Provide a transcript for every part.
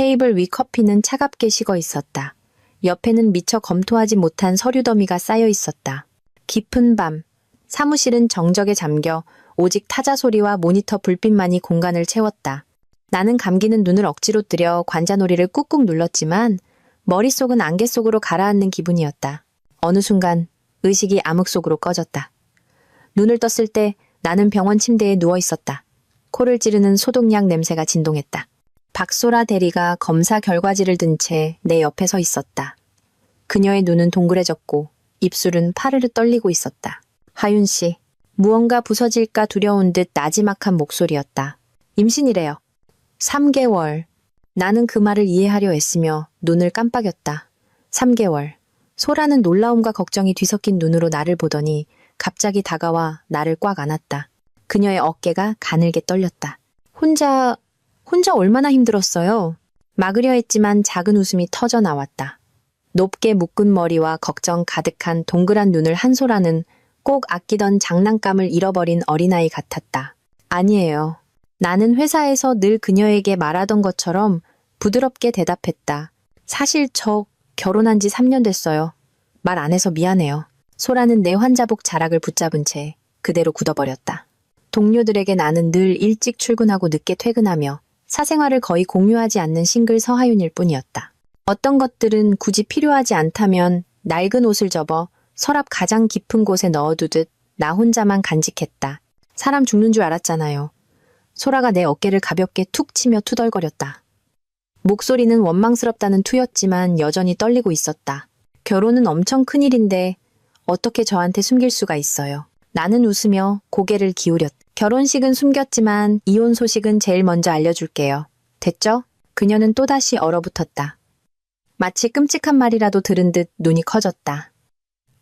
테이블 위 커피는 차갑게 식어 있었다. 옆에는 미처 검토하지 못한 서류 더미가 쌓여 있었다. 깊은 밤, 사무실은 정적에 잠겨 오직 타자 소리와 모니터 불빛만이 공간을 채웠다. 나는 감기는 눈을 억지로 뜨려 관자놀이를 꾹꾹 눌렀지만 머릿속은 안개 속으로 가라앉는 기분이었다. 어느 순간 의식이 암흑 속으로 꺼졌다. 눈을 떴을 때 나는 병원 침대에 누워 있었다. 코를 찌르는 소독약 냄새가 진동했다. 박소라 대리가 검사 결과지를 든 채 내 옆에 서 있었다. 그녀의 눈은 동그래졌고 입술은 파르르 떨리고 있었다. 하윤 씨, 무언가 부서질까 두려운 듯 나지막한 목소리였다. 임신이래요. 3개월. 나는 그 말을 이해하려 애쓰며 눈을 깜빡였다. 3개월. 소라는 놀라움과 걱정이 뒤섞인 눈으로 나를 보더니 갑자기 다가와 나를 꽉 안았다. 그녀의 어깨가 가늘게 떨렸다. 혼자 얼마나 힘들었어요? 막으려 했지만 작은 웃음이 터져 나왔다. 높게 묶은 머리와 걱정 가득한 동그란 눈을 한 소라는 꼭 아끼던 장난감을 잃어버린 어린아이 같았다. 아니에요. 나는 회사에서 늘 그녀에게 말하던 것처럼 부드럽게 대답했다. 사실 저 결혼한 지 3년 됐어요. 말 안 해서 미안해요. 소라는 내 환자복 자락을 붙잡은 채 그대로 굳어버렸다. 동료들에게 나는 늘 일찍 출근하고 늦게 퇴근하며 사생활을 거의 공유하지 않는 싱글 서하윤일 뿐이었다. 어떤 것들은 굳이 필요하지 않다면 낡은 옷을 접어 서랍 가장 깊은 곳에 넣어두듯 나 혼자만 간직했다. 사람 죽는 줄 알았잖아요. 소라가 내 어깨를 가볍게 툭 치며 투덜거렸다. 목소리는 원망스럽다는 투였지만 여전히 떨리고 있었다. 결혼은 엄청 큰일인데 어떻게 저한테 숨길 수가 있어요. 나는 웃으며 고개를 기울였다. 결혼식은 숨겼지만 이혼 소식은 제일 먼저 알려줄게요. 됐죠? 그녀는 또다시 얼어붙었다. 마치 끔찍한 말이라도 들은 듯 눈이 커졌다.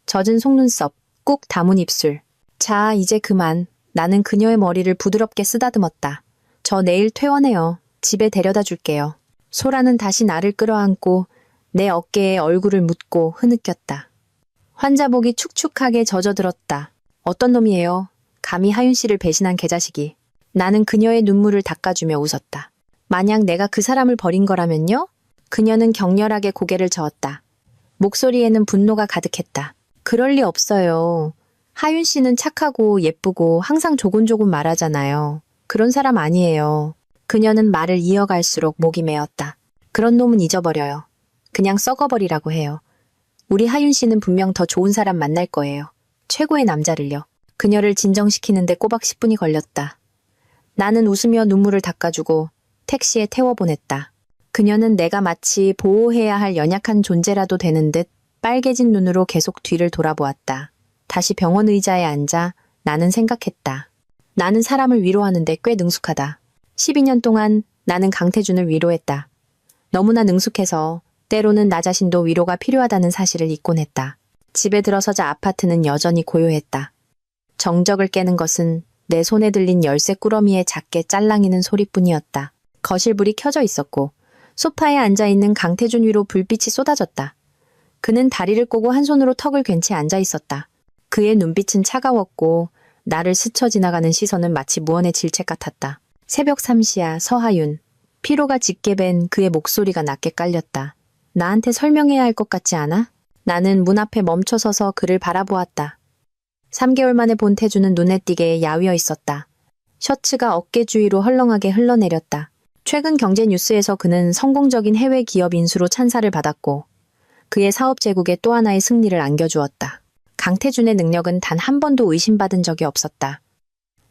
젖은 속눈썹, 꾹 다문 입술. 자, 이제 그만. 나는 그녀의 머리를 부드럽게 쓰다듬었다. 저 내일 퇴원해요. 집에 데려다 줄게요. 소라는 다시 나를 끌어안고 내 어깨에 얼굴을 묻고 흐느꼈다. 환자복이 축축하게 젖어들었다. 어떤 놈이에요? 감히 하윤 씨를 배신한 개자식이. 나는 그녀의 눈물을 닦아주며 웃었다. 만약 내가 그 사람을 버린 거라면요? 그녀는 격렬하게 고개를 저었다. 목소리에는 분노가 가득했다. 그럴 리 없어요. 하윤 씨는 착하고 예쁘고 항상 조곤조곤 말하잖아요. 그런 사람 아니에요. 그녀는 말을 이어갈수록 목이 메었다. 그런 놈은 잊어버려요. 그냥 썩어버리라고 해요. 우리 하윤 씨는 분명 더 좋은 사람 만날 거예요. 최고의 남자를요. 그녀를 진정시키는데 꼬박 10분이 걸렸다. 나는 웃으며 눈물을 닦아주고 택시에 태워보냈다. 그녀는 내가 마치 보호해야 할 연약한 존재라도 되는 듯 빨개진 눈으로 계속 뒤를 돌아보았다. 다시 병원 의자에 앉아 나는 생각했다. 나는 사람을 위로하는데 꽤 능숙하다. 12년 동안 나는 강태준을 위로했다. 너무나 능숙해서 때로는 나 자신도 위로가 필요하다는 사실을 잊곤 했다. 집에 들어서자 아파트는 여전히 고요했다. 정적을 깨는 것은 내 손에 들린 열쇠 꾸러미에 작게 짤랑이는 소리뿐이었다. 거실 불이 켜져 있었고 소파에 앉아있는 강태준 위로 불빛이 쏟아졌다. 그는 다리를 꼬고 한 손으로 턱을 괜채 앉아 있었다. 그의 눈빛은 차가웠고 나를 스쳐 지나가는 시선은 마치 무언의 질책 같았다. 새벽 3시야, 서하윤. 피로가 짙게 밴 그의 목소리가 낮게 깔렸다. 나한테 설명해야 할 것 같지 않아? 나는 문 앞에 멈춰서서 그를 바라보았다. 3개월 만에 본 태주는 눈에 띄게 야위어 있었다. 셔츠가 어깨 주위로 헐렁하게 흘러내렸다. 최근 경제 뉴스에서 그는 성공적인 해외 기업 인수로 찬사를 받았고 그의 사업 제국에 또 하나의 승리를 안겨주었다. 강태준의 능력은 단 한 번도 의심받은 적이 없었다.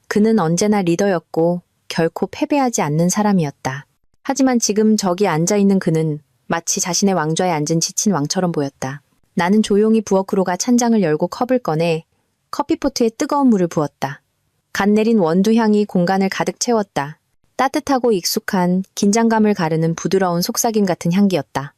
그는 언제나 리더였고 결코 패배하지 않는 사람이었다. 하지만 지금 저기 앉아있는 그는 마치 자신의 왕좌에 앉은 지친 왕처럼 보였다. 나는 조용히 부엌으로 가 찬장을 열고 컵을 꺼내 커피포트에 뜨거운 물을 부었다. 갓 내린 원두향이 공간을 가득 채웠다. 따뜻하고 익숙한 긴장감을 가르는 부드러운 속삭임 같은 향기였다.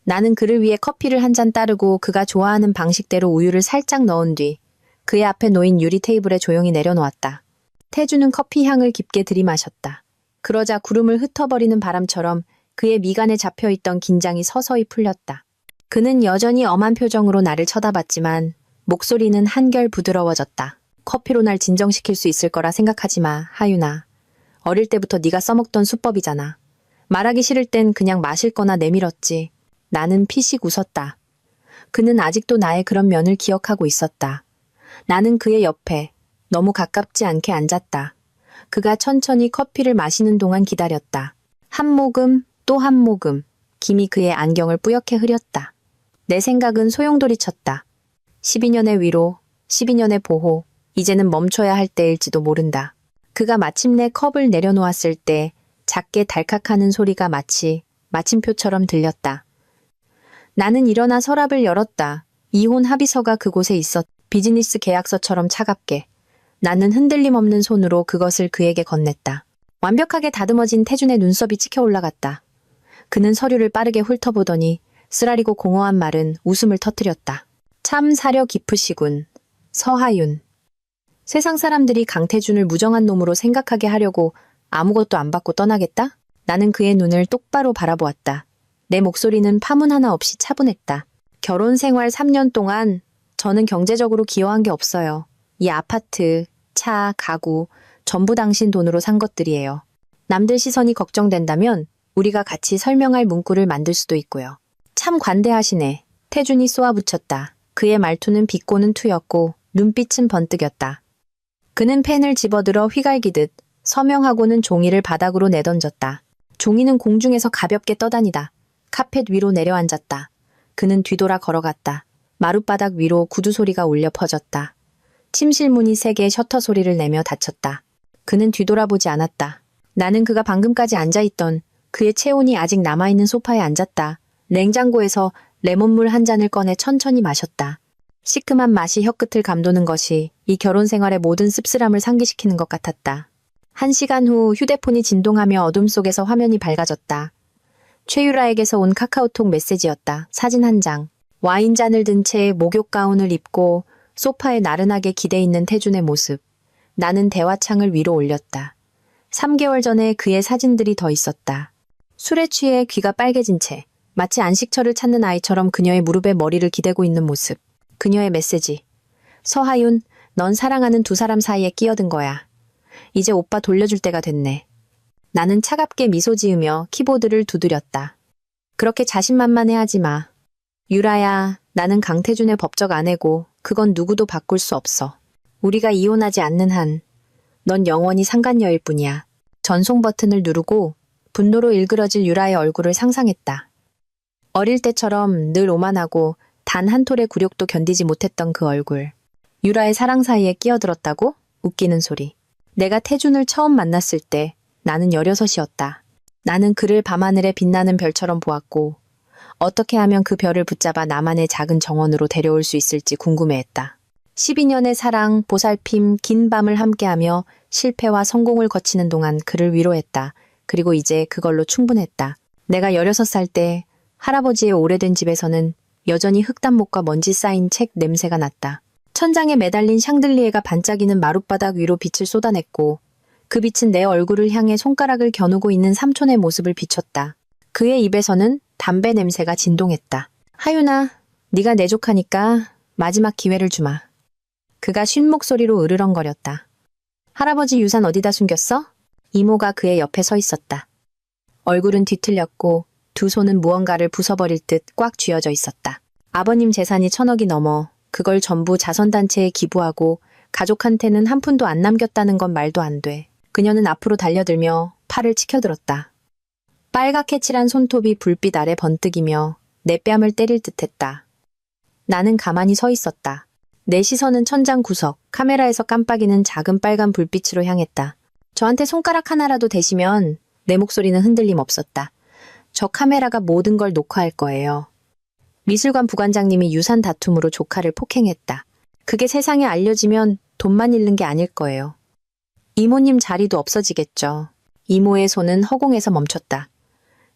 나는 그를 위해 커피를 한 잔 따르고 그가 좋아하는 방식대로 우유를 살짝 넣은 뒤 그의 앞에 놓인 유리 테이블에 조용히 내려놓았다. 태주는 커피 향을 깊게 들이마셨다. 그러자 구름을 흩어버리는 바람처럼 그의 미간에 잡혀있던 긴장이 서서히 풀렸다. 그는 여전히 엄한 표정으로 나를 쳐다봤지만 목소리는 한결 부드러워졌다. 커피로 날 진정시킬 수 있을 거라 생각하지 마, 하윤아. 어릴 때부터 네가 써먹던 수법이잖아. 말하기 싫을 땐 그냥 마실 거나 내밀었지. 나는 피식 웃었다. 그는 아직도 나의 그런 면을 기억하고 있었다. 나는 그의 옆에 너무 가깝지 않게 앉았다. 그가 천천히 커피를 마시는 동안 기다렸다. 한 모금 또 한 모금. 김이 그의 안경을 뿌옇게 흐렸다. 내 생각은 소용돌이쳤다. 12년의 위로, 12년의 보호, 이제는 멈춰야 할 때일지도 모른다. 그가 마침내 컵을 내려놓았을 때 작게 달칵하는 소리가 마치 마침표처럼 들렸다. 나는 일어나 서랍을 열었다. 이혼 합의서가 그곳에 있었. 비즈니스 계약서처럼 차갑게. 나는 흔들림 없는 손으로 그것을 그에게 건넸다. 완벽하게 다듬어진 태준의 눈썹이 치켜 올라갔다. 그는 서류를 빠르게 훑어보더니 쓰라리고 공허한 말은 웃음을 터뜨렸다. 참 사려 깊으시군. 서하윤. 세상 사람들이 강태준을 무정한 놈으로 생각하게 하려고 아무것도 안 받고 떠나겠다? 나는 그의 눈을 똑바로 바라보았다. 내 목소리는 파문 하나 없이 차분했다. 결혼 생활 3년 동안 저는 경제적으로 기여한 게 없어요. 이 아파트, 차, 가구 전부 당신 돈으로 산 것들이에요. 남들 시선이 걱정된다면 우리가 같이 설명할 문구를 만들 수도 있고요. 참 관대하시네. 태준이 쏘아붙였다. 그의 말투는 비꼬는 투였고 눈빛은 번뜩였다. 그는 펜을 집어들어 휘갈기듯 서명하고는 종이를 바닥으로 내던졌다. 종이는 공중에서 가볍게 떠다니다 카펫 위로 내려앉았다. 그는 뒤돌아 걸어갔다. 마룻바닥 위로 구두 소리가 울려 퍼졌다. 침실문이 세게 셔터 소리를 내며 닫혔다. 그는 뒤돌아보지 않았다. 나는 그가 방금까지 앉아있던 그의 체온이 아직 남아있는 소파에 앉았다. 냉장고에서 레몬물 한 잔을 꺼내 천천히 마셨다. 시큼한 맛이 혀끝을 감도는 것이 이 결혼 생활의 모든 씁쓸함을 상기시키는 것 같았다. 1시간 후 휴대폰이 진동하며 어둠 속에서 화면이 밝아졌다. 최유라에게서 온 카카오톡 메시지였다. 사진 한 장. 와인잔을 든 채 목욕 가운을 입고 소파에 나른하게 기대 있는 태준의 모습. 나는 대화창을 위로 올렸다. 3개월 전에 그의 사진들이 더 있었다. 술에 취해 귀가 빨개진 채 마치 안식처를 찾는 아이처럼 그녀의 무릎에 머리를 기대고 있는 모습. 그녀의 메시지. 서하윤, 넌 사랑하는 두 사람 사이에 끼어든 거야. 이제 오빠 돌려줄 때가 됐네. 나는 차갑게 미소 지으며 키보드를 두드렸다. 그렇게 자신만만해하지 마. 유라야, 나는 강태준의 법적 아내고 그건 누구도 바꿀 수 없어. 우리가 이혼하지 않는 한 넌 영원히 상간녀일 뿐이야. 전송 버튼을 누르고 분노로 일그러질 유라의 얼굴을 상상했다. 어릴 때처럼 늘 오만하고 단 한 톨의 굴욕도 견디지 못했던 그 얼굴. 유라의 사랑 사이에 끼어들었다고? 웃기는 소리. 내가 태준을 처음 만났을 때 나는 16이었다. 나는 그를 밤하늘에 빛나는 별처럼 보았고 어떻게 하면 그 별을 붙잡아 나만의 작은 정원으로 데려올 수 있을지 궁금해했다. 12년의 사랑, 보살핌, 긴 밤을 함께하며 실패와 성공을 거치는 동안 그를 위로했다. 그리고 이제 그걸로 충분했다. 내가 16살 때 할아버지의 오래된 집에서는 여전히 흙단목과 먼지 쌓인 책 냄새가 났다. 천장에 매달린 샹들리에가 반짝이는 마룻바닥 위로 빛을 쏟아냈고 그 빛은 내 얼굴을 향해 손가락을 겨누고 있는 삼촌의 모습을 비췄다. 그의 입에서는 담배 냄새가 진동했다. 하윤아, 네가 내 조카니까 마지막 기회를 주마. 그가 쉰 목소리로 으르렁거렸다. 할아버지 유산 어디다 숨겼어? 이모가 그의 옆에 서 있었다. 얼굴은 뒤틀렸고 두 손은 무언가를 부숴버릴 듯 꽉 쥐어져 있었다. 아버님 재산이 1,000억이 넘어 그걸 전부 자선단체에 기부하고 가족한테는 한 푼도 안 남겼다는 건 말도 안 돼. 그녀는 앞으로 달려들며 팔을 치켜들었다. 빨갛게 칠한 손톱이 불빛 아래 번뜩이며 내 뺨을 때릴 듯했다. 나는 가만히 서 있었다. 내 시선은 천장 구석, 카메라에서 깜빡이는 작은 빨간 불빛으로 향했다. 저한테 손가락 하나라도 대시면 내 목소리는 흔들림 없었다. 저 카메라가 모든 걸 녹화할 거예요. 미술관 부관장님이 유산 다툼으로 조카를 폭행했다. 그게 세상에 알려지면 돈만 잃는 게 아닐 거예요. 이모님 자리도 없어지겠죠. 이모의 손은 허공에서 멈췄다.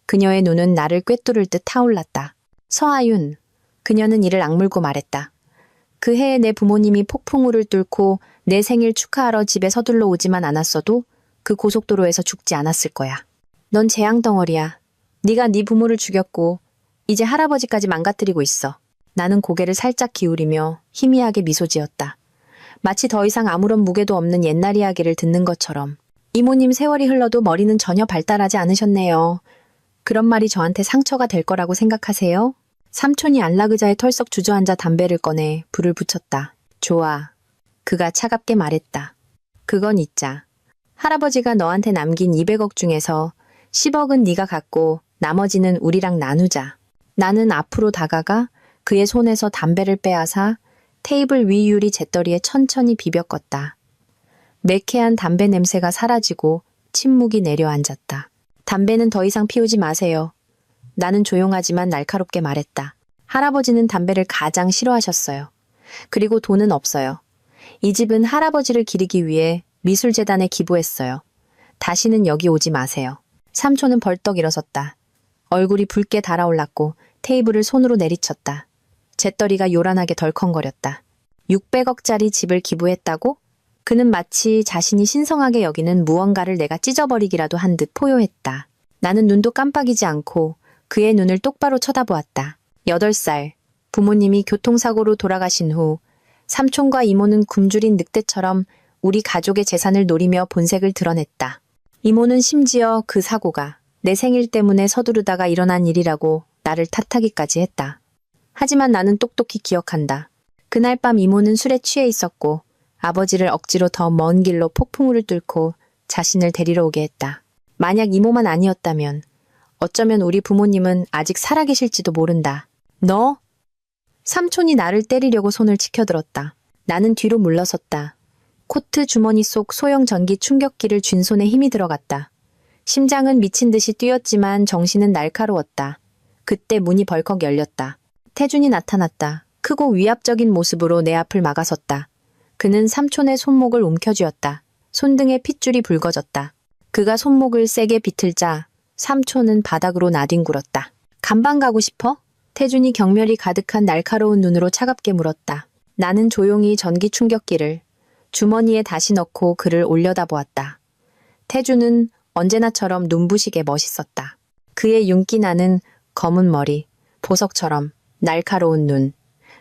그녀의 눈은 나를 꿰뚫을 듯 타올랐다. 서하윤. 그녀는 이를 악물고 말했다. 그 해에 내 부모님이 폭풍우를 뚫고 내 생일 축하하러 집에 서둘러 오지만 않았어도 그 고속도로에서 죽지 않았을 거야. 넌 재앙덩어리야. 네가 네 부모를 죽였고 이제 할아버지까지 망가뜨리고 있어. 나는 고개를 살짝 기울이며 희미하게 미소 지었다. 마치 더 이상 아무런 무게도 없는 옛날 이야기를 듣는 것처럼. 이모님 세월이 흘러도 머리는 전혀 발달하지 않으셨네요. 그런 말이 저한테 상처가 될 거라고 생각하세요? 삼촌이 안락의자에 털썩 주저앉아 담배를 꺼내 불을 붙였다. 좋아. 그가 차갑게 말했다. 그건 잊자. 할아버지가 너한테 남긴 200억 중에서 10억은 네가 갖고 나머지는 우리랑 나누자. 나는 앞으로 다가가 그의 손에서 담배를 빼앗아 테이블 위 유리 재떨이에 천천히 비벼 껐다. 매캐한 담배 냄새가 사라지고 침묵이 내려앉았다. 담배는 더 이상 피우지 마세요. 나는 조용하지만 날카롭게 말했다. 할아버지는 담배를 가장 싫어하셨어요. 그리고 돈은 없어요. 이 집은 할아버지를 기리기 위해 미술재단에 기부했어요. 다시는 여기 오지 마세요. 삼촌은 벌떡 일어섰다. 얼굴이 붉게 달아올랐고 테이블을 손으로 내리쳤다. 재떨이가 요란하게 덜컹거렸다. 600억짜리 집을 기부했다고? 그는 마치 자신이 신성하게 여기는 무언가를 내가 찢어버리기라도 한 듯 포효했다. 나는 눈도 깜빡이지 않고 그의 눈을 똑바로 쳐다보았다. 8살, 부모님이 교통사고로 돌아가신 후 삼촌과 이모는 굶주린 늑대처럼 우리 가족의 재산을 노리며 본색을 드러냈다. 이모는 심지어 그 사고가 내 생일 때문에 서두르다가 일어난 일이라고 나를 탓하기까지 했다. 하지만 나는 똑똑히 기억한다. 그날 밤 이모는 술에 취해 있었고 아버지를 억지로 더 먼 길로 폭풍우를 뚫고 자신을 데리러 오게 했다. 만약 이모만 아니었다면 어쩌면 우리 부모님은 아직 살아계실지도 모른다. 너? 삼촌이 나를 때리려고 손을 치켜들었다. 나는 뒤로 물러섰다. 코트 주머니 속 소형 전기 충격기를 쥔 손에 힘이 들어갔다. 심장은 미친 듯이 뛰었지만 정신은 날카로웠다. 그때 문이 벌컥 열렸다. 태준이 나타났다. 크고 위압적인 모습으로 내 앞을 막아섰다. 그는 삼촌의 손목을 움켜쥐었다. 손등에 핏줄이 붉어졌다. 그가 손목을 세게 비틀자 삼촌은 바닥으로 나뒹굴었다. 간방 가고 싶어? 태준이 경멸이 가득한 날카로운 눈으로 차갑게 물었다. 나는 조용히 전기 충격기를 주머니에 다시 넣고 그를 올려다보았다. 태준은 언제나처럼 눈부시게 멋있었다. 그의 윤기 나는 검은 머리, 보석처럼 날카로운 눈,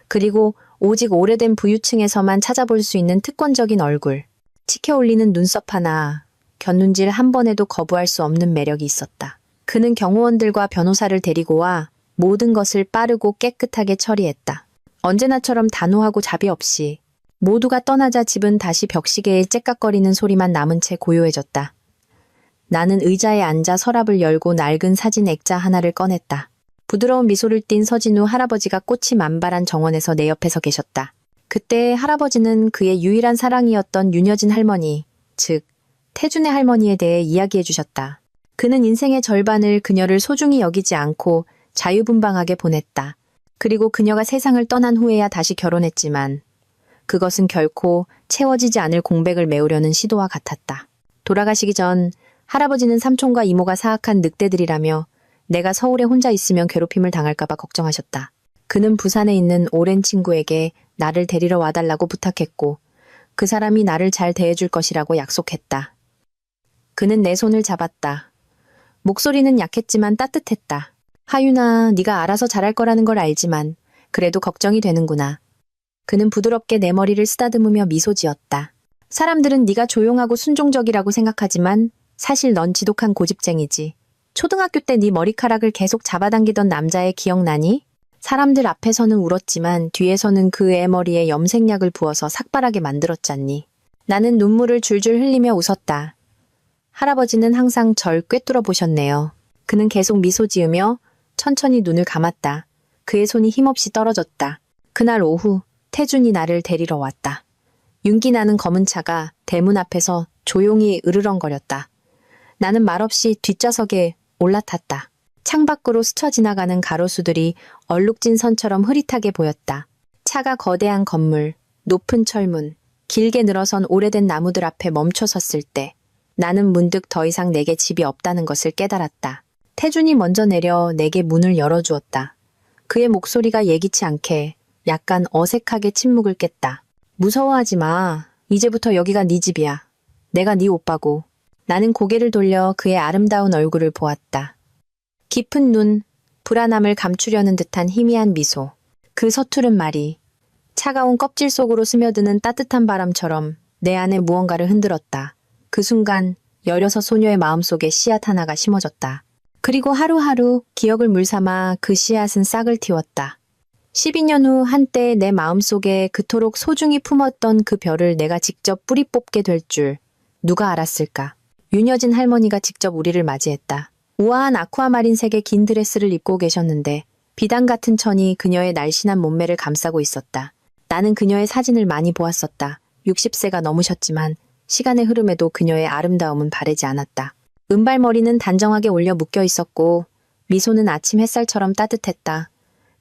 그리고 오직 오래된 부유층에서만 찾아볼 수 있는 특권적인 얼굴, 치켜올리는 눈썹 하나, 곁눈질 한 번에도 거부할 수 없는 매력이 있었다. 그는 경호원들과 변호사를 데리고 와 모든 것을 빠르고 깨끗하게 처리했다. 언제나처럼 단호하고 자비 없이. 모두가 떠나자 집은 다시 벽시계의 째깍거리는 소리만 남은 채 고요해졌다. 나는 의자에 앉아 서랍을 열고 낡은 사진 액자 하나를 꺼냈다. 부드러운 미소를 띤 서진우 할아버지가 꽃이 만발한 정원에서 내 옆에서 계셨다. 그때 할아버지는 그의 유일한 사랑이었던 윤여진 할머니, 즉 태준의 할머니에 대해 이야기해 주셨다. 그는 인생의 절반을 그녀를 소중히 여기지 않고 자유분방하게 보냈다. 그리고 그녀가 세상을 떠난 후에야 다시 결혼했지만 그것은 결코 채워지지 않을 공백을 메우려는 시도와 같았다. 돌아가시기 전 할아버지는 삼촌과 이모가 사악한 늑대들이라며 내가 서울에 혼자 있으면 괴롭힘을 당할까봐 걱정하셨다. 그는 부산에 있는 오랜 친구에게 나를 데리러 와달라고 부탁했고 그 사람이 나를 잘 대해줄 것이라고 약속했다. 그는 내 손을 잡았다. 목소리는 약했지만 따뜻했다. 하윤아, 네가 알아서 잘할 거라는 걸 알지만 그래도 걱정이 되는구나. 그는 부드럽게 내 머리를 쓰다듬으며 미소 지었다. 사람들은 네가 조용하고 순종적이라고 생각하지만 사실 넌 지독한 고집쟁이지. 초등학교 때 네 머리카락을 계속 잡아당기던 남자애 기억나니? 사람들 앞에서는 울었지만 뒤에서는 그 애 머리에 염색약을 부어서 삭발하게 만들었잖니. 나는 눈물을 줄줄 흘리며 웃었다. 할아버지는 항상 절 꿰뚫어 보셨네요. 그는 계속 미소 지으며 천천히 눈을 감았다. 그의 손이 힘없이 떨어졌다. 그날 오후 태준이 나를 데리러 왔다. 윤기 나는 검은 차가 대문 앞에서 조용히 으르렁거렸다. 나는 말없이 뒷좌석에 올라탔다. 창밖으로 스쳐 지나가는 가로수들이 얼룩진 선처럼 흐릿하게 보였다. 차가 거대한 건물, 높은 철문, 길게 늘어선 오래된 나무들 앞에 멈춰 섰을 때 나는 문득 더 이상 내게 집이 없다는 것을 깨달았다. 태준이 먼저 내려 내게 문을 열어주었다. 그의 목소리가 예기치 않게 약간 어색하게 침묵을 깼다. 무서워하지 마. 이제부터 여기가 네 집이야. 내가 네 오빠고. 나는 고개를 돌려 그의 아름다운 얼굴을 보았다. 깊은 눈, 불안함을 감추려는 듯한 희미한 미소. 그 서투른 말이 차가운 껍질 속으로 스며드는 따뜻한 바람처럼 내 안에 무언가를 흔들었다. 그 순간 16 소녀의 마음속에 씨앗 하나가 심어졌다. 그리고 하루하루 기억을 물삼아 그 씨앗은 싹을 틔웠다. 12년 후 한때 내 마음속에 그토록 소중히 품었던 그 별을 내가 직접 뿌리 뽑게 될 줄 누가 알았을까. 윤여진 할머니가 직접 우리를 맞이했다. 우아한 아쿠아마린색의 긴 드레스를 입고 계셨는데 비단 같은 천이 그녀의 날씬한 몸매를 감싸고 있었다. 나는 그녀의 사진을 많이 보았었다. 60세가 넘으셨지만 시간의 흐름에도 그녀의 아름다움은 바래지 않았다. 은발머리는 단정하게 올려 묶여 있었고 미소는 아침 햇살처럼 따뜻했다.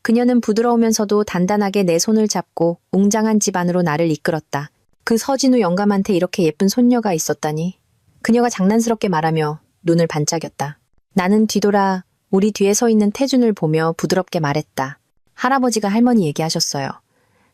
그녀는 부드러우면서도 단단하게 내 손을 잡고 웅장한 집 안으로 나를 이끌었다. 그 서진우 영감한테 이렇게 예쁜 손녀가 있었다니. 그녀가 장난스럽게 말하며 눈을 반짝였다. 나는 뒤돌아 우리 뒤에 서 있는 태준을 보며 부드럽게 말했다. 할아버지가 할머니 얘기하셨어요.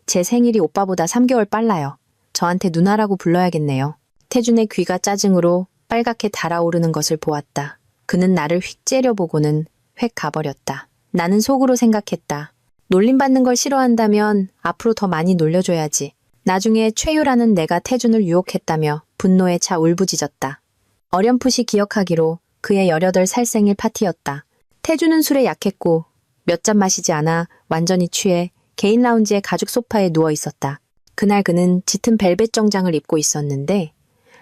제 생일이 오빠보다 3개월 빨라요. 저한테 누나라고 불러야겠네요. 태준의 귀가 짜증으로 빨갛게 달아오르는 것을 보았다. 그는 나를 휙 째려보고는 획 가버렸다. 나는 속으로 생각했다. 놀림받는 걸 싫어한다면 앞으로 더 많이 놀려줘야지. 나중에 최유라는 내가 태준을 유혹했다며 분노에 차 울부짖었다. 어렴풋이 기억하기로 그의 18살 생일 파티였다. 태준은 술에 약했고 몇 잔 마시지 않아 완전히 취해 개인 라운지의 가죽 소파에 누워 있었다. 그날 그는 짙은 벨벳 정장을 입고 있었는데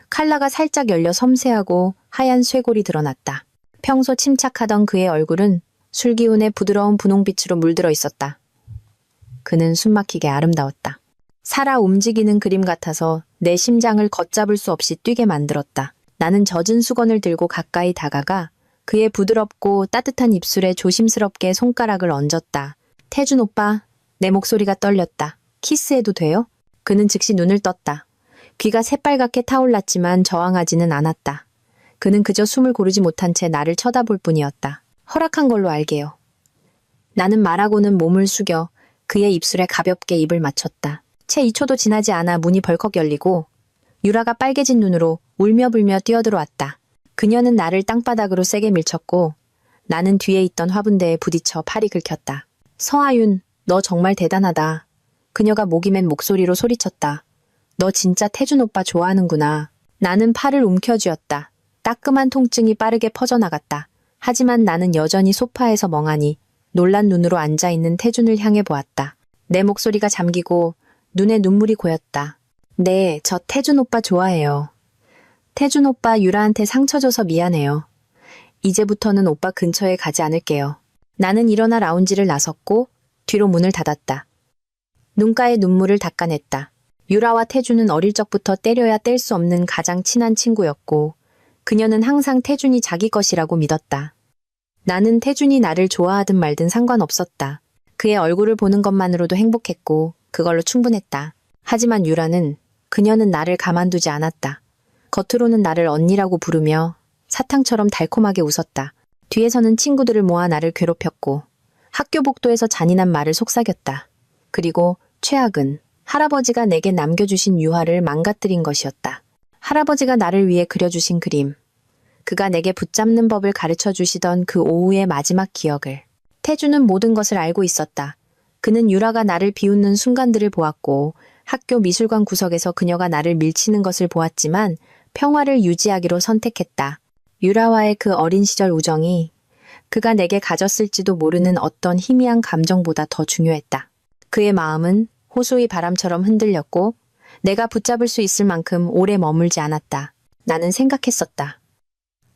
칼라가 살짝 열려 섬세하고 하얀 쇄골이 드러났다. 평소 침착하던 그의 얼굴은 술기운에 부드러운 분홍빛으로 물들어 있었다. 그는 숨막히게 아름다웠다. 살아 움직이는 그림 같아서 내 심장을 걷잡을 수 없이 뛰게 만들었다. 나는 젖은 수건을 들고 가까이 다가가 그의 부드럽고 따뜻한 입술에 조심스럽게 손가락을 얹었다. 태준 오빠, 내 목소리가 떨렸다. 키스해도 돼요? 그는 즉시 눈을 떴다. 귀가 새빨갛게 타올랐지만 저항하지는 않았다. 그는 그저 숨을 고르지 못한 채 나를 쳐다볼 뿐이었다. 허락한 걸로 알게요. 나는 말하고는 몸을 숙여 그의 입술에 가볍게 입을 맞췄다. 채 2초도 지나지 않아 문이 벌컥 열리고 유라가 빨개진 눈으로 울며불며 뛰어들어왔다. 그녀는 나를 땅바닥으로 세게 밀쳤고 나는 뒤에 있던 화분대에 부딪혀 팔이 긁혔다. 서아윤, 너 정말 대단하다. 그녀가 목이 맨 목소리로 소리쳤다. 너 진짜 태준 오빠 좋아하는구나. 나는 팔을 움켜쥐었다. 따끔한 통증이 빠르게 퍼져나갔다. 하지만 나는 여전히 소파에서 멍하니 놀란 눈으로 앉아있는 태준을 향해 보았다. 내 목소리가 잠기고 눈에 눈물이 고였다. 네, 저 태준 오빠 좋아해요. 태준 오빠 유라한테 상처 줘서 미안해요. 이제부터는 오빠 근처에 가지 않을게요. 나는 일어나 라운지를 나섰고 뒤로 문을 닫았다. 눈가에 눈물을 닦아냈다. 유라와 태준은 어릴 적부터 때려야 뗄 수 없는 가장 친한 친구였고 그녀는 항상 태준이 자기 것이라고 믿었다. 나는 태준이 나를 좋아하든 말든 상관없었다. 그의 얼굴을 보는 것만으로도 행복했고 그걸로 충분했다. 하지만 유라는 그녀는 나를 가만두지 않았다. 겉으로는 나를 언니라고 부르며 사탕처럼 달콤하게 웃었다. 뒤에서는 친구들을 모아 나를 괴롭혔고 학교 복도에서 잔인한 말을 속삭였다. 그리고 최악은 할아버지가 내게 남겨주신 유화를 망가뜨린 것이었다. 할아버지가 나를 위해 그려주신 그림. 그가 내게 붙잡는 법을 가르쳐 주시던 그 오후의 마지막 기억을. 태준은 모든 것을 알고 있었다. 그는 유라가 나를 비웃는 순간들을 보았고 학교 미술관 구석에서 그녀가 나를 밀치는 것을 보았지만 평화를 유지하기로 선택했다. 유라와의 그 어린 시절 우정이 그가 내게 가졌을지도 모르는 어떤 희미한 감정보다 더 중요했다. 그의 마음은 호수의 바람처럼 흔들렸고 내가 붙잡을 수 있을 만큼 오래 머물지 않았다. 나는 생각했었다.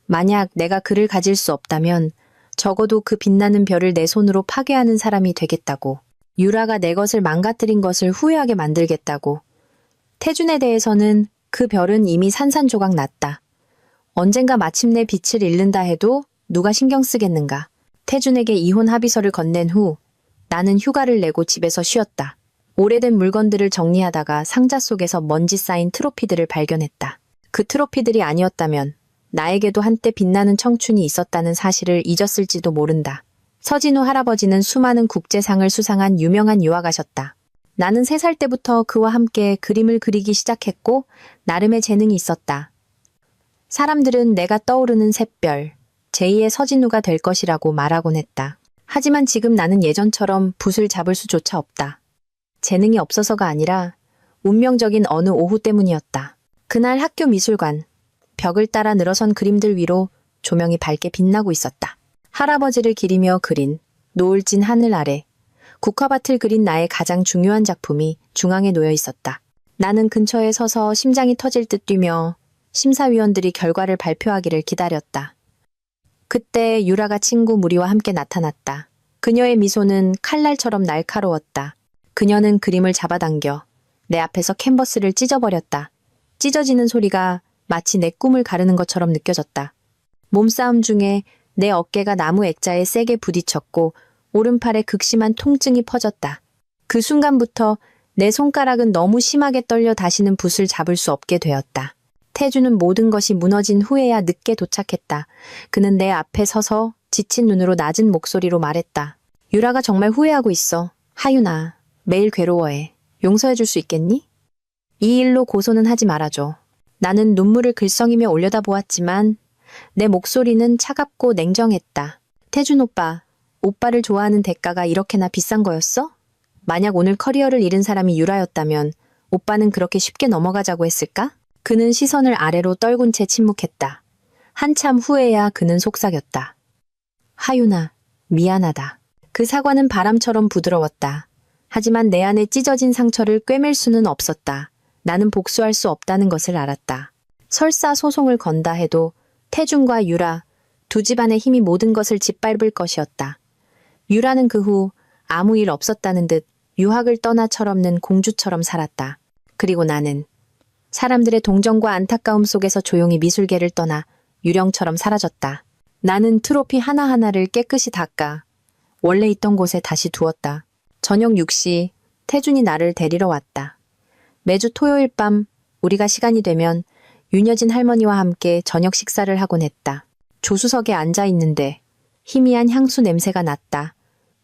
만약 내가 그를 가질 수 없다면 적어도 그 빛나는 별을 내 손으로 파괴하는 사람이 되겠다고. 유라가 내 것을 망가뜨린 것을 후회하게 만들겠다고. 태준에 대해서는 그 별은 이미 산산조각 났다. 언젠가 마침내 빛을 잃는다 해도 누가 신경 쓰겠는가. 태준에게 이혼 합의서를 건넨 후 나는 휴가를 내고 집에서 쉬었다. 오래된 물건들을 정리하다가 상자 속에서 먼지 쌓인 트로피들을 발견했다. 그 트로피들이 아니었다면 나에게도 한때 빛나는 청춘이 있었다는 사실을 잊었을지도 모른다. 서진우 할아버지는 수많은 국제상을 수상한 유명한 유화가셨다. 나는 3살 때부터 그와 함께 그림을 그리기 시작했고 나름의 재능이 있었다. 사람들은 내가 떠오르는 샛별, 제2의 서진우가 될 것이라고 말하곤 했다. 하지만 지금 나는 예전처럼 붓을 잡을 수조차 없다. 재능이 없어서가 아니라 운명적인 어느 오후 때문이었다. 그날 학교 미술관, 벽을 따라 늘어선 그림들 위로 조명이 밝게 빛나고 있었다. 할아버지를 기리며 그린 노을진 하늘 아래 국화밭을 그린 나의 가장 중요한 작품이 중앙에 놓여 있었다. 나는 근처에 서서 심장이 터질 듯 뛰며 심사위원들이 결과를 발표하기를 기다렸다. 그때 유라가 친구 무리와 함께 나타났다. 그녀의 미소는 칼날처럼 날카로웠다. 그녀는 그림을 잡아당겨 내 앞에서 캔버스를 찢어버렸다. 찢어지는 소리가 마치 내 꿈을 가르는 것처럼 느껴졌다. 몸싸움 중에 내 어깨가 나무 액자에 세게 부딪혔고 오른팔에 극심한 통증이 퍼졌다. 그 순간부터 내 손가락은 너무 심하게 떨려 다시는 붓을 잡을 수 없게 되었다. 태주는 모든 것이 무너진 후에야 늦게 도착했다. 그는 내 앞에 서서 지친 눈으로 낮은 목소리로 말했다. 유라가 정말 후회하고 있어. 하윤아, 매일 괴로워해. 용서해줄 수 있겠니? 이 일로 고소는 하지 말아줘. 나는 눈물을 글썽이며 올려다보았지만 내 목소리는 차갑고 냉정했다. 태준 오빠, 오빠를 좋아하는 대가가 이렇게나 비싼 거였어? 만약 오늘 커리어를 잃은 사람이 유라였다면 오빠는 그렇게 쉽게 넘어가자고 했을까? 그는 시선을 아래로 떨군 채 침묵했다. 한참 후에야 그는 속삭였다. 하윤아, 미안하다. 그 사과는 바람처럼 부드러웠다. 하지만 내 안에 찢어진 상처를 꿰맬 수는 없었다. 나는 복수할 수 없다는 것을 알았다. 설사 소송을 건다 해도 태준과 유라, 두 집안의 힘이 모든 것을 짓밟을 것이었다. 유라는 그 후 아무 일 없었다는 듯 유학을 떠나 철없는 공주처럼 살았다. 그리고 나는 사람들의 동정과 안타까움 속에서 조용히 미술계를 떠나 유령처럼 사라졌다. 나는 트로피 하나하나를 깨끗이 닦아 원래 있던 곳에 다시 두었다. 저녁 6시 태준이 나를 데리러 왔다. 매주 토요일 밤 우리가 시간이 되면 윤여진 할머니와 함께 저녁 식사를 하곤 했다. 조수석에 앉아 있는데 희미한 향수 냄새가 났다.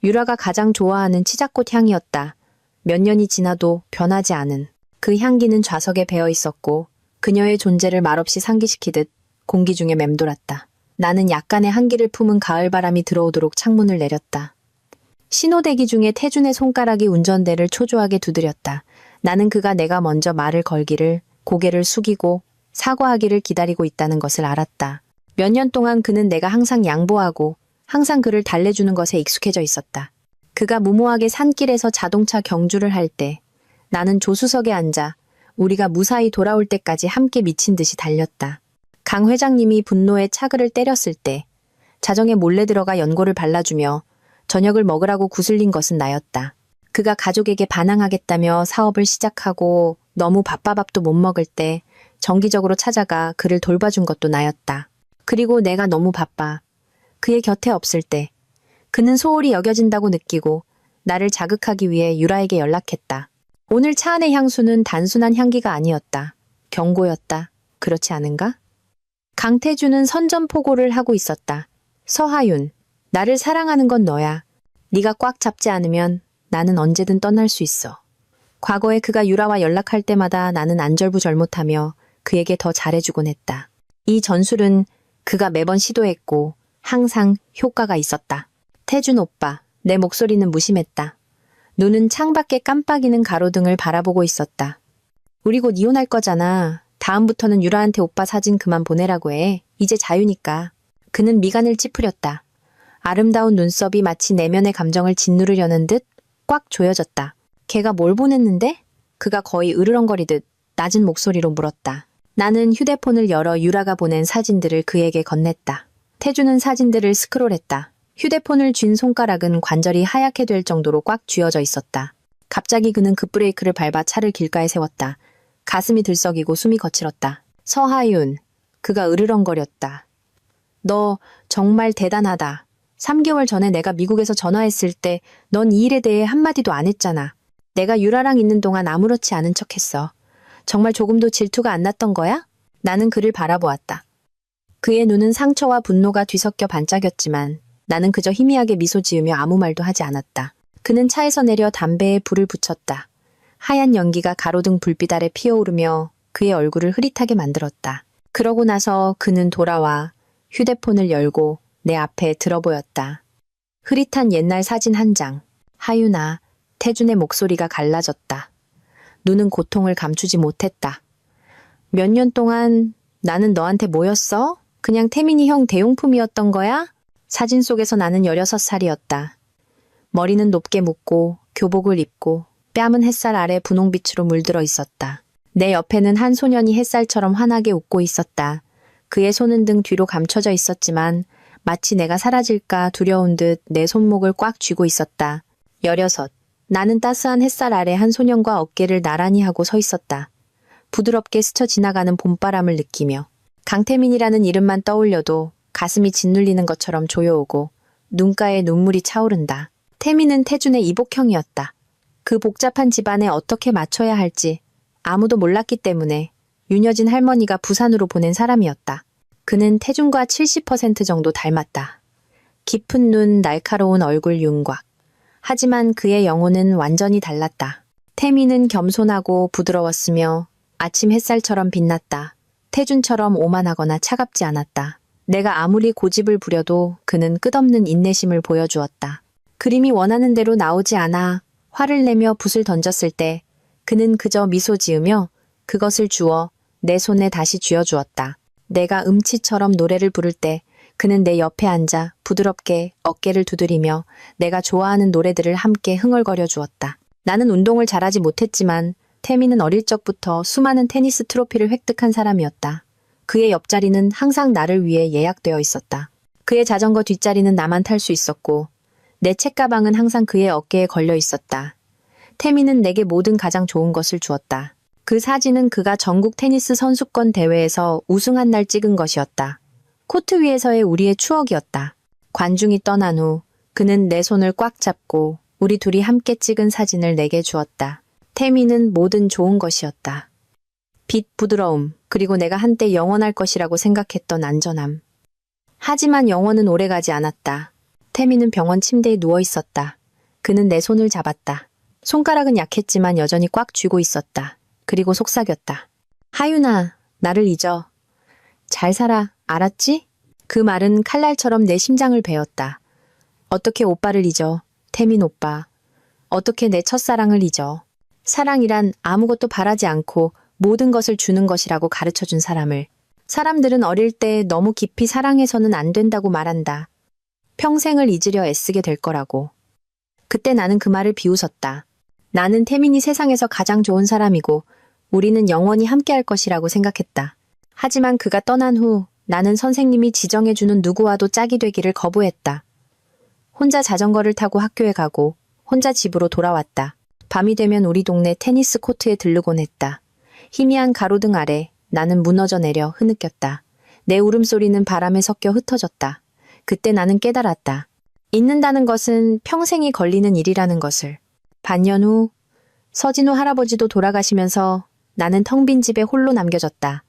유라가 가장 좋아하는 치자꽃 향이었다. 몇 년이 지나도 변하지 않은 그 향기는 좌석에 배어 있었고 그녀의 존재를 말없이 상기시키듯 공기 중에 맴돌았다. 나는 약간의 한기를 품은 가을바람이 들어오도록 창문을 내렸다. 신호대기 중에 태준의 손가락이 운전대를 초조하게 두드렸다. 나는 그가 내가 먼저 말을 걸기를, 고개를 숙이고 사과하기를 기다리고 있다는 것을 알았다. 몇 년 동안 그는 내가 항상 양보하고 항상 그를 달래주는 것에 익숙해져 있었다. 그가 무모하게 산길에서 자동차 경주를 할 때 나는 조수석에 앉아 우리가 무사히 돌아올 때까지 함께 미친 듯이 달렸다. 강 회장님이 분노에 차그를 때렸을 때 자정에 몰래 들어가 연고를 발라주며 저녁을 먹으라고 구슬린 것은 나였다. 그가 가족에게 반항하겠다며 사업을 시작하고 너무 바빠 밥도 못 먹을 때 정기적으로 찾아가 그를 돌봐준 것도 나였다. 그리고 내가 너무 바빠 그의 곁에 없을 때 그는 소홀히 여겨진다고 느끼고 나를 자극하기 위해 유라에게 연락했다. 오늘 차 안의 향수는 단순한 향기가 아니었다. 경고였다. 그렇지 않은가? 강태주는 선전포고를 하고 있었다. 서하윤, 나를 사랑하는 건 너야. 네가 꽉 잡지 않으면 나는 언제든 떠날 수 있어. 과거에 그가 유라와 연락할 때마다 나는 안절부절못하며 그에게 더 잘해주곤 했다. 이 전술은 그가 매번 시도했고 항상 효과가 있었다. 태준 오빠, 내 목소리는 무심했다. 눈은 창밖에 깜빡이는 가로등을 바라보고 있었다. 우리 곧 이혼할 거잖아. 다음부터는 유라한테 오빠 사진 그만 보내라고 해. 이제 자유니까. 그는 미간을 찌푸렸다. 아름다운 눈썹이 마치 내면의 감정을 짓누르려는 듯 꽉 조여졌다. 걔가 뭘 보냈는데? 그가 거의 으르렁거리듯 낮은 목소리로 물었다. 나는 휴대폰을 열어 유라가 보낸 사진들을 그에게 건넸다. 태주는 사진들을 스크롤했다. 휴대폰을 쥔 손가락은 관절이 하얗게 될 정도로 꽉 쥐어져 있었다. 갑자기 그는 급브레이크를 밟아 차를 길가에 세웠다. 가슴이 들썩이고 숨이 거칠었다. 서하윤, 그가 으르렁거렸다. 너 정말 대단하다. 3개월 전에 내가 미국에서 전화했을 때 넌 이 일에 대해 한마디도 안 했잖아. 내가 유라랑 있는 동안 아무렇지 않은 척했어. 정말 조금도 질투가 안 났던 거야? 나는 그를 바라보았다. 그의 눈은 상처와 분노가 뒤섞여 반짝였지만 나는 그저 희미하게 미소 지으며 아무 말도 하지 않았다. 그는 차에서 내려 담배에 불을 붙였다. 하얀 연기가 가로등 불빛 아래 피어오르며 그의 얼굴을 흐릿하게 만들었다. 그러고 나서 그는 돌아와 휴대폰을 열고 내 앞에 들어보였다. 흐릿한 옛날 사진 한 장. 하윤아, 태준의 목소리가 갈라졌다. 눈은 고통을 감추지 못했다. 몇 년 동안 나는 너한테 뭐였어? 그냥 태민이 형 대용품이었던 거야? 사진 속에서 나는 16살이었다. 머리는 높게 묶고 교복을 입고 뺨은 햇살 아래 분홍빛으로 물들어 있었다. 내 옆에는 한 소년이 햇살처럼 환하게 웃고 있었다. 그의 손은 등 뒤로 감춰져 있었지만 마치 내가 사라질까 두려운 듯 내 손목을 꽉 쥐고 있었다. 16. 나는 따스한 햇살 아래 한 소년과 어깨를 나란히 하고 서 있었다. 부드럽게 스쳐 지나가는 봄바람을 느끼며 강태민이라는 이름만 떠올려도 가슴이 짓눌리는 것처럼 조여오고 눈가에 눈물이 차오른다. 태민은 태준의 이복형이었다. 그 복잡한 집안에 어떻게 맞춰야 할지 아무도 몰랐기 때문에 윤여진 할머니가 부산으로 보낸 사람이었다. 그는 태준과 70% 정도 닮았다. 깊은 눈, 날카로운 얼굴 윤곽. 하지만 그의 영혼은 완전히 달랐다. 태민은 겸손하고 부드러웠으며 아침 햇살처럼 빛났다. 태준처럼 오만하거나 차갑지 않았다. 내가 아무리 고집을 부려도 그는 끝없는 인내심을 보여주었다. 그림이 원하는 대로 나오지 않아 화를 내며 붓을 던졌을 때 그는 그저 미소 지으며 그것을 주워 내 손에 다시 쥐어주었다. 내가 음치처럼 노래를 부를 때 그는 내 옆에 앉아 부드럽게 어깨를 두드리며 내가 좋아하는 노래들을 함께 흥얼거려 주었다. 나는 운동을 잘하지 못했지만 태민은 어릴 적부터 수많은 테니스 트로피를 획득한 사람이었다. 그의 옆자리는 항상 나를 위해 예약되어 있었다. 그의 자전거 뒷자리는 나만 탈 수 있었고 내 책가방은 항상 그의 어깨에 걸려 있었다. 태민은 내게 모든 가장 좋은 것을 주었다. 그 사진은 그가 전국 테니스 선수권 대회에서 우승한 날 찍은 것이었다. 코트 위에서의 우리의 추억이었다. 관중이 떠난 후 그는 내 손을 꽉 잡고 우리 둘이 함께 찍은 사진을 내게 주었다. 태민은 모든 좋은 것이었다. 빛, 부드러움, 그리고 내가 한때 영원할 것이라고 생각했던 안전함. 하지만 영원은 오래가지 않았다. 태민은 병원 침대에 누워 있었다. 그는 내 손을 잡았다. 손가락은 약했지만 여전히 꽉 쥐고 있었다. 그리고 속삭였다. 하윤아, 나를 잊어. 잘 살아, 알았지? 그 말은 칼날처럼 내 심장을 베었다. 어떻게 오빠를 잊어, 태민 오빠. 어떻게 내 첫사랑을 잊어. 사랑이란 아무것도 바라지 않고 모든 것을 주는 것이라고 가르쳐준 사람을. 사람들은 어릴 때 너무 깊이 사랑해서는 안 된다고 말한다. 평생을 잊으려 애쓰게 될 거라고. 그때 나는 그 말을 비웃었다. 나는 태민이 세상에서 가장 좋은 사람이고 우리는 영원히 함께할 것이라고 생각했다. 하지만 그가 떠난 후 나는 선생님이 지정해주는 누구와도 짝이 되기를 거부했다. 혼자 자전거를 타고 학교에 가고 혼자 집으로 돌아왔다. 밤이 되면 우리 동네 테니스 코트에 들르곤 했다. 희미한 가로등 아래 나는 무너져 내려 흐느꼈다. 내 울음소리는 바람에 섞여 흩어졌다. 그때 나는 깨달았다. 잊는다는 것은 평생이 걸리는 일이라는 것을. 반년 후 서진우 할아버지도 돌아가시면서 나는 텅 빈 집에 홀로 남겨졌다.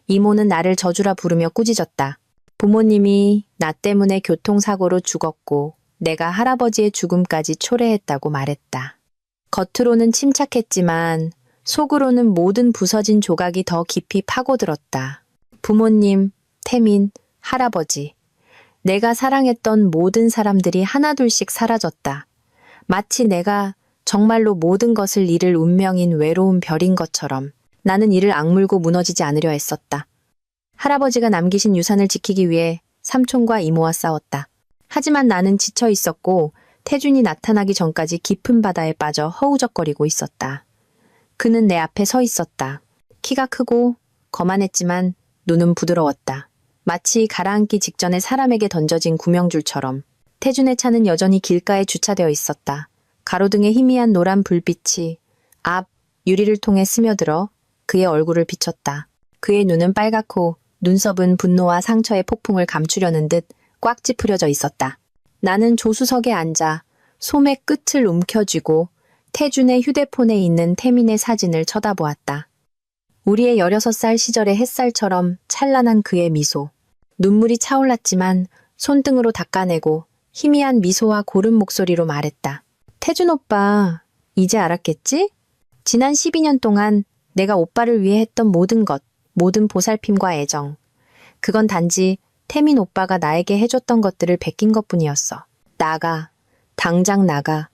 이모는 나를 저주라 부르며 꾸짖었다. 부모님이 나 때문에 교통사고로 죽었고 내가 할아버지의 죽음까지 초래했다고 말했다. 겉으로는 침착했지만 속으로는 모든 부서진 조각이 더 깊이 파고들었다. 부모님, 태민, 할아버지. 내가 사랑했던 모든 사람들이 하나둘씩 사라졌다. 마치 내가 정말로 모든 것을 잃을 운명인 외로운 별인 것처럼 나는 이를 악물고 무너지지 않으려 애썼다. 할아버지가 남기신 유산을 지키기 위해 삼촌과 이모와 싸웠다. 하지만 나는 지쳐 있었고 태준이 나타나기 전까지 깊은 바다에 빠져 허우적거리고 있었다. 그는 내 앞에 서 있었다. 키가 크고 거만했지만 눈은 부드러웠다. 마치 가라앉기 직전에 사람에게 던져진 구명줄처럼. 태준의 차는 여전히 길가에 주차되어 있었다. 가로등의 희미한 노란 불빛이 앞 유리를 통해 스며들어 그의 얼굴을 비췄다. 그의 눈은 빨갛고 눈썹은 분노와 상처의 폭풍을 감추려는 듯 꽉 찌푸려져 있었다. 나는 조수석에 앉아 소매 끝을 움켜쥐고 태준의 휴대폰에 있는 태민의 사진을 쳐다보았다. 우리의 16살 시절의 햇살처럼 찬란한 그의 미소. 눈물이 차올랐지만 손등으로 닦아내고 희미한 미소와 고른 목소리로 말했다. 태준 오빠, 이제 알았겠지? 지난 12년 동안 내가 오빠를 위해 했던 모든 것, 모든 보살핌과 애정. 그건 단지 태민 오빠가 나에게 해줬던 것들을 베낀 것뿐이었어. 나가, 당장 나가.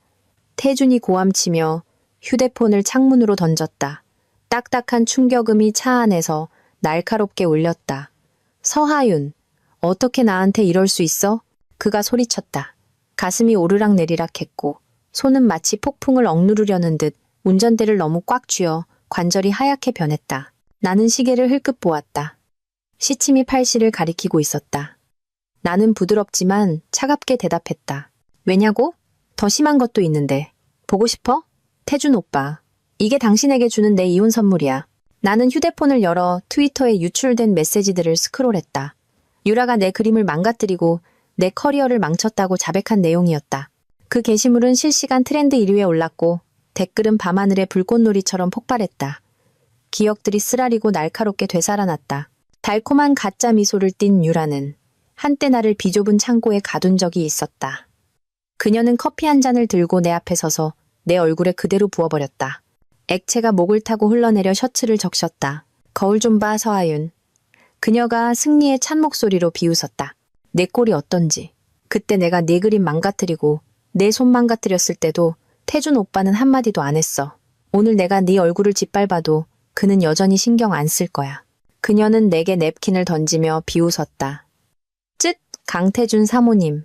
태준이 고함치며 휴대폰을 창문으로 던졌다. 딱딱한 충격음이 차 안에서 날카롭게 울렸다. 서하윤, 어떻게 나한테 이럴 수 있어? 그가 소리쳤다. 가슴이 오르락 내리락 했고 손은 마치 폭풍을 억누르려는 듯 운전대를 너무 꽉 쥐어 관절이 하얗게 변했다. 나는 시계를 흘끗 보았다. 시침이 8시를 가리키고 있었다. 나는 부드럽지만 차갑게 대답했다. 왜냐고? 더 심한 것도 있는데. 보고 싶어? 태준 오빠. 이게 당신에게 주는 내 이혼 선물이야. 나는 휴대폰을 열어 트위터에 유출된 메시지들을 스크롤했다. 유라가 내 그림을 망가뜨리고 내 커리어를 망쳤다고 자백한 내용이었다. 그 게시물은 실시간 트렌드 1위에 올랐고 댓글은 밤하늘의 불꽃놀이처럼 폭발했다. 기억들이 쓰라리고 날카롭게 되살아났다. 달콤한 가짜 미소를 띤 유라는 한때 나를 비좁은 창고에 가둔 적이 있었다. 그녀는 커피 한 잔을 들고 내 앞에 서서 내 얼굴에 그대로 부어버렸다. 액체가 목을 타고 흘러내려 셔츠를 적셨다. 거울 좀 봐, 서하윤. 그녀가 승리의 찬 목소리로 비웃었다. 내 꼴이 어떤지. 그때 내가 네 그림 망가뜨리고 내 손 망가뜨렸을 때도 태준 오빠는 한마디도 안 했어. 오늘 내가 네 얼굴을 짓밟아도 그는 여전히 신경 안 쓸 거야. 그녀는 내게 냅킨을 던지며 비웃었다. 쯧! 강태준 사모님.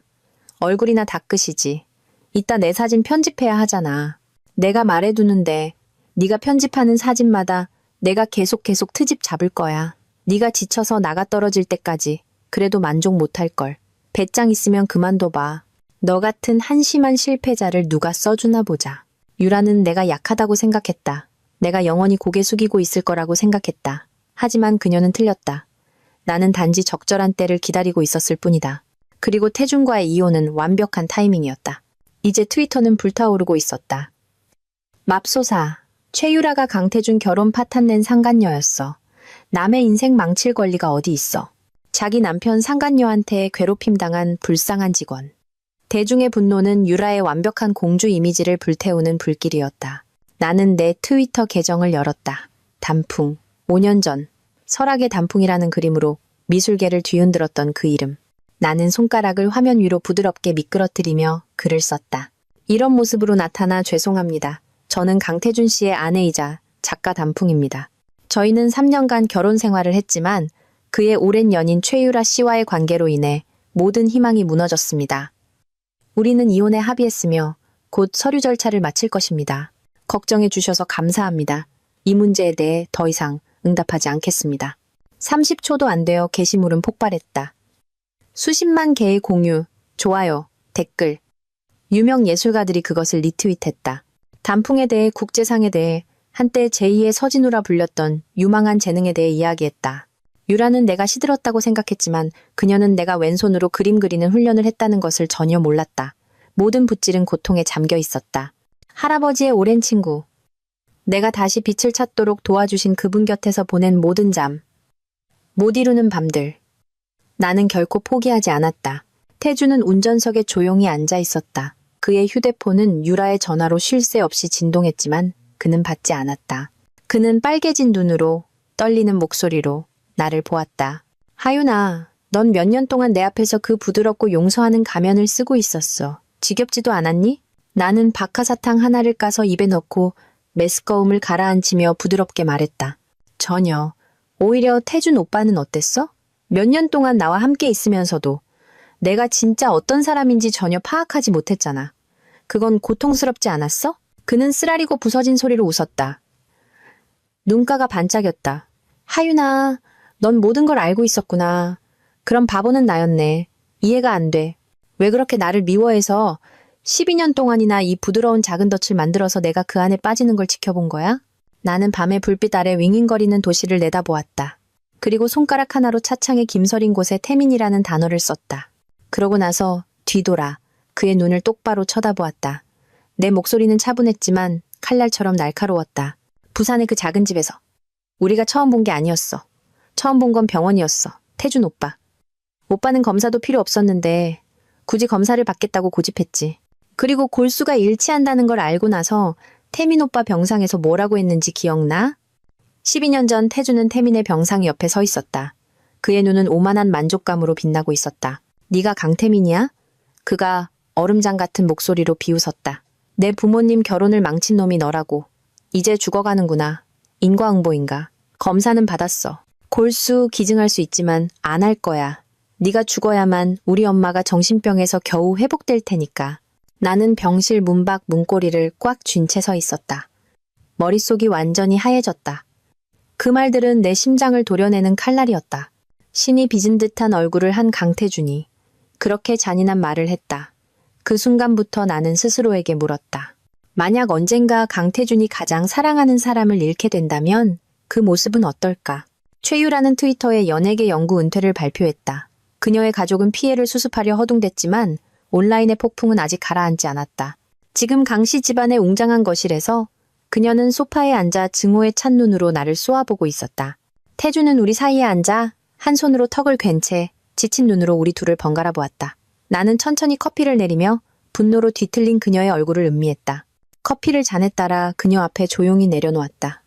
얼굴이나 닦으시지. 이따 내 사진 편집해야 하잖아. 내가 말해두는데 네가 편집하는 사진마다 내가 계속 트집 잡을 거야. 네가 지쳐서 나가 떨어질 때까지 그래도 만족 못할걸. 배짱 있으면 그만둬봐. 너 같은 한심한 실패자를 누가 써주나 보자. 유라는 내가 약하다고 생각했다. 내가 영원히 고개 숙이고 있을 거라고 생각했다. 하지만 그녀는 틀렸다. 나는 단지 적절한 때를 기다리고 있었을 뿐이다. 그리고 태준과의 이혼은 완벽한 타이밍이었다. 이제 트위터는 불타오르고 있었다. 맙소사. 최유라가 강태준 결혼 파탄 낸 상간녀였어. 남의 인생 망칠 권리가 어디 있어. 자기 남편 상간녀한테 괴롭힘 당한 불쌍한 직원. 대중의 분노는 유라의 완벽한 공주 이미지를 불태우는 불길이었다. 나는 내 트위터 계정을 열었다. 단풍. 5년 전 설악의 단풍이라는 그림으로 미술계를 뒤흔들었던 그 이름. 나는 손가락을 화면 위로 부드럽게 미끄러뜨리며 글을 썼다. 이런 모습으로 나타나 죄송합니다. 저는 강태준 씨의 아내이자 작가 단풍입니다. 저희는 3년간 결혼 생활을 했지만 그의 오랜 연인 최유라 씨와의 관계로 인해 모든 희망이 무너졌습니다. 우리는 이혼에 합의했으며 곧 서류 절차를 마칠 것입니다. 걱정해 주셔서 감사합니다. 이 문제에 대해 더 이상 응답하지 않겠습니다. 30초도 안 되어 게시물은 폭발했다. 수십만 개의 공유, 좋아요, 댓글. 유명 예술가들이 그것을 리트윗했다. 단풍에 대해 국제상에 대해 한때 제2의 서진우라 불렸던 유망한 재능에 대해 이야기했다. 유라는 내가 시들었다고 생각했지만 그녀는 내가 왼손으로 그림 그리는 훈련을 했다는 것을 전혀 몰랐다. 모든 붓질은 고통에 잠겨 있었다. 할아버지의 오랜 친구. 내가 다시 빛을 찾도록 도와주신 그분 곁에서 보낸 모든 잠. 못 이루는 밤들. 나는 결코 포기하지 않았다. 태주는 운전석에 조용히 앉아 있었다. 그의 휴대폰은 유라의 전화로 쉴 새 없이 진동했지만 그는 받지 않았다. 그는 빨개진 눈으로 떨리는 목소리로 나를 보았다. 하윤아, 넌 몇 년 동안 내 앞에서 그 부드럽고 용서하는 가면을 쓰고 있었어. 지겹지도 않았니? 나는 박하사탕 하나를 까서 입에 넣고 메스꺼움을 가라앉히며 부드럽게 말했다. 전혀. 오히려 태준 오빠는 어땠어? 몇 년 동안 나와 함께 있으면서도 내가 진짜 어떤 사람인지 전혀 파악하지 못했잖아. 그건 고통스럽지 않았어? 그는 쓰라리고 부서진 소리로 웃었다. 눈가가 반짝였다. 하윤아, 넌 모든 걸 알고 있었구나. 그럼 바보는 나였네. 이해가 안 돼. 왜 그렇게 나를 미워해서 12년 동안이나 이 부드러운 작은 덫을 만들어서 내가 그 안에 빠지는 걸 지켜본 거야? 나는 밤의 불빛 아래 윙윙거리는 도시를 내다보았다. 그리고 손가락 하나로 차창의 김서린 곳에 태민이라는 단어를 썼다. 그러고 나서 뒤돌아 그의 눈을 똑바로 쳐다보았다. 내 목소리는 차분했지만 칼날처럼 날카로웠다. 부산의 그 작은 집에서. 우리가 처음 본 게 아니었어. 처음 본 건 병원이었어. 태준 오빠. 오빠는 검사도 필요 없었는데 굳이 검사를 받겠다고 고집했지. 그리고 골수가 일치한다는 걸 알고 나서 태민 오빠 병상에서 뭐라고 했는지 기억나? 12년 전 태준은 태민의 병상 옆에 서 있었다. 그의 눈은 오만한 만족감으로 빛나고 있었다. 네가 강태민이야? 그가 얼음장 같은 목소리로 비웃었다. 내 부모님 결혼을 망친 놈이 너라고. 이제 죽어가는구나. 인과응보인가. 검사는 받았어. 골수 기증할 수 있지만 안 할 거야. 네가 죽어야만 우리 엄마가 정신병에서 겨우 회복될 테니까. 나는 병실 문밖 문고리를 꽉 쥔 채 서 있었다. 머릿속이 완전히 하얘졌다. 그 말들은 내 심장을 도려내는 칼날이었다. 신이 빚은 듯한 얼굴을 한 강태준이 그렇게 잔인한 말을 했다. 그 순간부터 나는 스스로에게 물었다. 만약 언젠가 강태준이 가장 사랑하는 사람을 잃게 된다면 그 모습은 어떨까? 최유라는 트위터에 연예계 영구 은퇴를 발표했다. 그녀의 가족은 피해를 수습하려 허둥댔지만 온라인의 폭풍은 아직 가라앉지 않았다. 지금 강씨 집안의 웅장한 거실에서 그녀는 소파에 앉아 증오에 찬 눈으로 나를 쏘아보고 있었다. 태주는 우리 사이에 앉아 한 손으로 턱을 괜 채 지친 눈으로 우리 둘을 번갈아 보았다. 나는 천천히 커피를 내리며 분노로 뒤틀린 그녀의 얼굴을 음미했다. 커피를 잔에 따라 그녀 앞에 조용히 내려놓았다.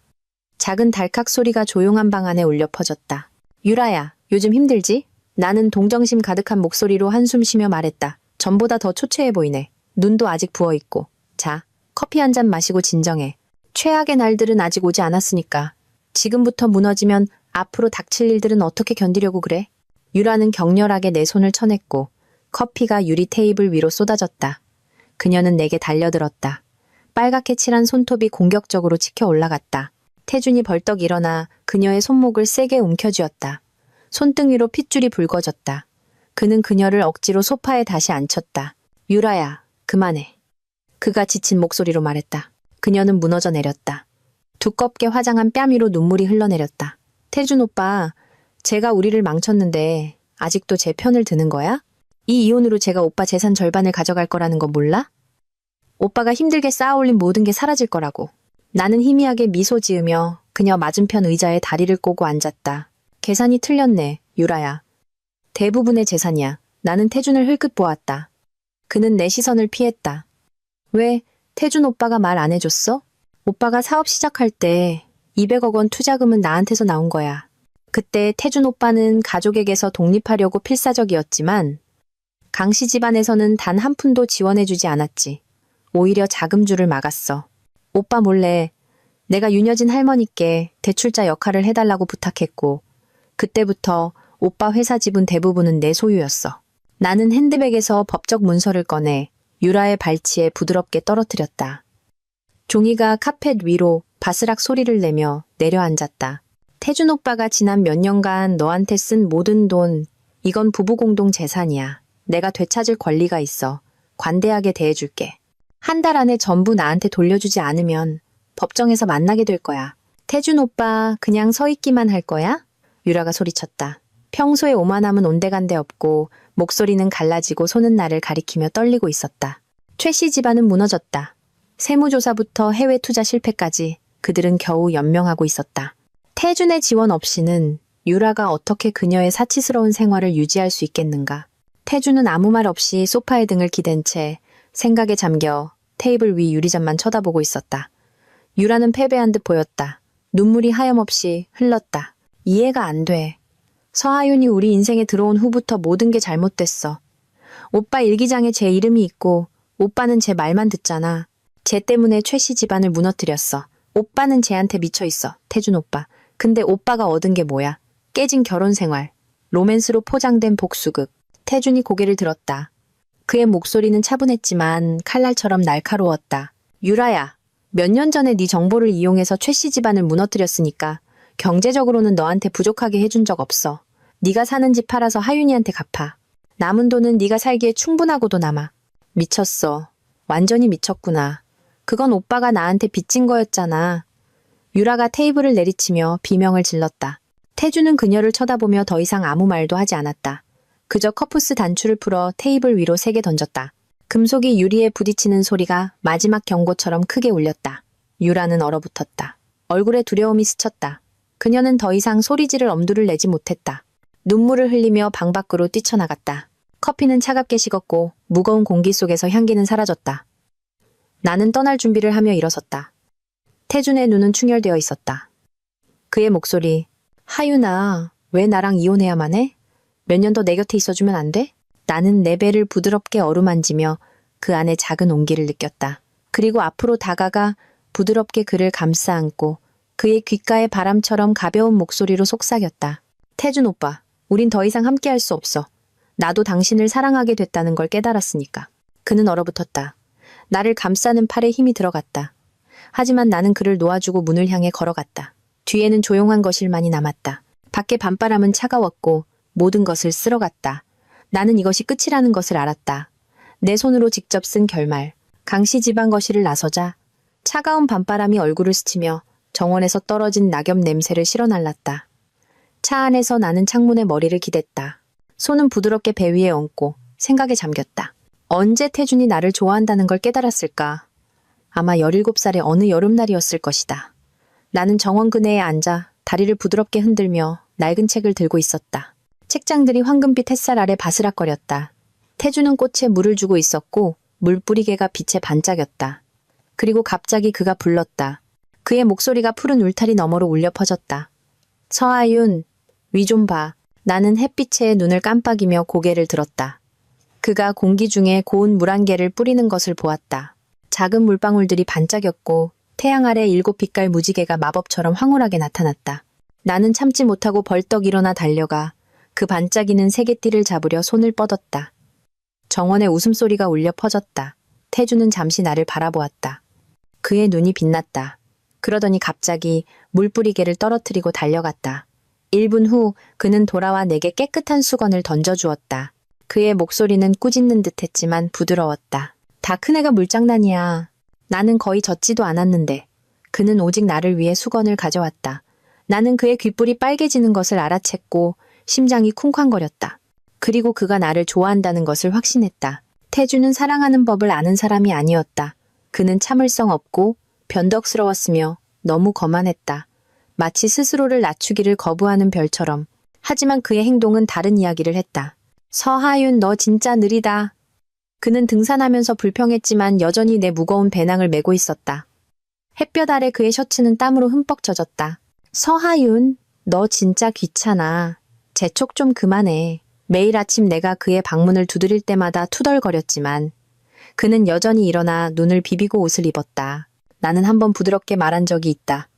작은 달칵 소리가 조용한 방 안에 울려 퍼졌다. 유라야, 요즘 힘들지? 나는 동정심 가득한 목소리로 한숨 쉬며 말했다. 전보다 더 초췌해 보이네. 눈도 아직 부어있고. 자, 커피 한 잔 마시고 진정해. 최악의 날들은 아직 오지 않았으니까. 지금부터 무너지면 앞으로 닥칠 일들은 어떻게 견디려고 그래? 유라는 격렬하게 내 손을 쳐냈고 커피가 유리 테이블 위로 쏟아졌다. 그녀는 내게 달려들었다. 빨갛게 칠한 손톱이 공격적으로 치켜 올라갔다. 태준이 벌떡 일어나 그녀의 손목을 세게 움켜쥐었다. 손등 위로 핏줄이 붉어졌다. 그는 그녀를 억지로 소파에 다시 앉혔다. 유라야, 그만해. 그가 지친 목소리로 말했다. 그녀는 무너져 내렸다. 두껍게 화장한 뺨 위로 눈물이 흘러내렸다. 태준 오빠, 제가 우리를 망쳤는데 아직도 제 편을 드는 거야? 이 이혼으로 제가 오빠 재산 절반을 가져갈 거라는 거 몰라? 오빠가 힘들게 쌓아올린 모든 게 사라질 거라고. 나는 희미하게 미소 지으며 그녀 맞은편 의자에 다리를 꼬고 앉았다. 계산이 틀렸네, 유라야. 대부분의 재산이야. 나는 태준을 흘끗 보았다. 그는 내 시선을 피했다. 왜, 태준 오빠가 말 안 해줬어? 오빠가 사업 시작할 때 200억 원 투자금은 나한테서 나온 거야. 그때 태준 오빠는 가족에게서 독립하려고 필사적이었지만 강씨 집안에서는 단 한 푼도 지원해주지 않았지. 오히려 자금줄을 막았어. 오빠 몰래 내가 윤여진 할머니께 대출자 역할을 해달라고 부탁했고 그때부터 오빠 회사 지분 대부분은 내 소유였어. 나는 핸드백에서 법적 문서를 꺼내 유라의 발치에 부드럽게 떨어뜨렸다. 종이가 카펫 위로 바스락 소리를 내며 내려앉았다. 태준 오빠가 지난 몇 년간 너한테 쓴 모든 돈, 이건 부부 공동 재산이야. 내가 되찾을 권리가 있어. 관대하게 대해줄게. 한 달 안에 전부 나한테 돌려주지 않으면 법정에서 만나게 될 거야. 태준 오빠 그냥 서 있기만 할 거야? 유라가 소리쳤다. 평소에 오만함은 온데간데 없고 목소리는 갈라지고 손은 나를 가리키며 떨리고 있었다. 최 씨 집안은 무너졌다. 세무조사부터 해외 투자 실패까지 그들은 겨우 연명하고 있었다. 태준의 지원 없이는 유라가 어떻게 그녀의 사치스러운 생활을 유지할 수 있겠는가. 태준은 아무 말 없이 소파에 등을 기댄 채 생각에 잠겨 테이블 위 유리잔만 쳐다보고 있었다. 유라는 패배한 듯 보였다. 눈물이 하염없이 흘렀다. 이해가 안 돼. 서하윤이 우리 인생에 들어온 후부터 모든 게 잘못됐어. 오빠 일기장에 제 이름이 있고 오빠는 제 말만 듣잖아. 쟤 때문에 최 씨 집안을 무너뜨렸어. 오빠는 쟤한테 미쳐있어. 태준 오빠. 근데 오빠가 얻은 게 뭐야? 깨진 결혼 생활. 로맨스로 포장된 복수극. 태준이 고개를 들었다. 그의 목소리는 차분했지만 칼날처럼 날카로웠다. 유라야, 몇 년 전에 네 정보를 이용해서 최 씨 집안을 무너뜨렸으니까 경제적으로는 너한테 부족하게 해준 적 없어. 네가 사는 집 팔아서 하윤이한테 갚아. 남은 돈은 네가 살기에 충분하고도 남아. 미쳤어. 완전히 미쳤구나. 그건 오빠가 나한테 빚진 거였잖아. 유라가 테이블을 내리치며 비명을 질렀다. 태주는 그녀를 쳐다보며 더 이상 아무 말도 하지 않았다. 그저 커프스 단추를 풀어 테이블 위로 세게 던졌다. 금속이 유리에 부딪히는 소리가 마지막 경고처럼 크게 울렸다. 유라는 얼어붙었다. 얼굴에 두려움이 스쳤다. 그녀는 더 이상 소리 지를 엄두를 내지 못했다. 눈물을 흘리며 방 밖으로 뛰쳐나갔다. 커피는 차갑게 식었고 무거운 공기 속에서 향기는 사라졌다. 나는 떠날 준비를 하며 일어섰다. 태준의 눈은 충혈되어 있었다. 그의 목소리, 하윤아, 왜 나랑 이혼해야만 해? 몇 년 더 내 곁에 있어주면 안 돼? 나는 내 배를 부드럽게 어루만지며 그 안에 작은 온기를 느꼈다. 그리고 앞으로 다가가 부드럽게 그를 감싸 안고 그의 귓가에 바람처럼 가벼운 목소리로 속삭였다. 태준 오빠, 우린 더 이상 함께할 수 없어. 나도 당신을 사랑하게 됐다는 걸 깨달았으니까. 그는 얼어붙었다. 나를 감싸는 팔에 힘이 들어갔다. 하지만 나는 그를 놓아주고 문을 향해 걸어갔다. 뒤에는 조용한 거실만이 남았다. 밖에 밤바람은 차가웠고 모든 것을 쓸어갔다. 나는 이것이 끝이라는 것을 알았다. 내 손으로 직접 쓴 결말. 강씨 집안 거실을 나서자 차가운 밤바람이 얼굴을 스치며 정원에서 떨어진 낙엽 냄새를 실어날랐다. 차 안에서 나는 창문에 머리를 기댔다. 손은 부드럽게 배 위에 얹고 생각에 잠겼다. 언제 태준이 나를 좋아한다는 걸 깨달았을까? 아마 17살의 어느 여름날이었을 것이다. 나는 정원 그네에 앉아 다리를 부드럽게 흔들며 낡은 책을 들고 있었다. 책장들이 황금빛 햇살 아래 바스락거렸다. 태준은 꽃에 물을 주고 있었고 물뿌리개가 빛에 반짝였다. 그리고 갑자기 그가 불렀다. 그의 목소리가 푸른 울타리 너머로 울려 퍼졌다. 서하윤, 위 좀 봐. 나는 햇빛에 눈을 깜빡이며 고개를 들었다. 그가 공기 중에 고운 물 한 개를 뿌리는 것을 보았다. 작은 물방울들이 반짝였고 태양 아래 7빛깔 무지개가 마법처럼 황홀하게 나타났다. 나는 참지 못하고 벌떡 일어나 달려가 그 반짝이는 세계띠를 잡으려 손을 뻗었다. 정원의 웃음소리가 울려 퍼졌다. 태주는 잠시 나를 바라보았다. 그의 눈이 빛났다. 그러더니 갑자기 물뿌리개를 떨어뜨리고 달려갔다. 1분 후 그는 돌아와 내게 깨끗한 수건을 던져주었다. 그의 목소리는 꾸짖는 듯했지만 부드러웠다. 다 큰애가 물장난이야. 나는 거의 젖지도 않았는데 그는 오직 나를 위해 수건을 가져왔다. 나는 그의 귓불이 빨개지는 것을 알아챘고 심장이 쿵쾅거렸다. 그리고 그가 나를 좋아한다는 것을 확신했다. 태주는 사랑하는 법을 아는 사람이 아니었다. 그는 참을성 없고 변덕스러웠으며 너무 거만했다. 마치 스스로를 낮추기를 거부하는 별처럼. 하지만 그의 행동은 다른 이야기를 했다. 서하윤, 너 진짜 느리다. 그는 등산하면서 불평했지만 여전히 내 무거운 배낭을 메고 있었다. 햇볕 아래 그의 셔츠는 땀으로 흠뻑 젖었다. 서하윤, 너 진짜 귀찮아. 재촉 좀 그만해. 매일 아침 내가 그의 방문을 두드릴 때마다 투덜거렸지만 그는 여전히 일어나 눈을 비비고 옷을 입었다. 나는 한번 부드럽게 말한 적이 있다.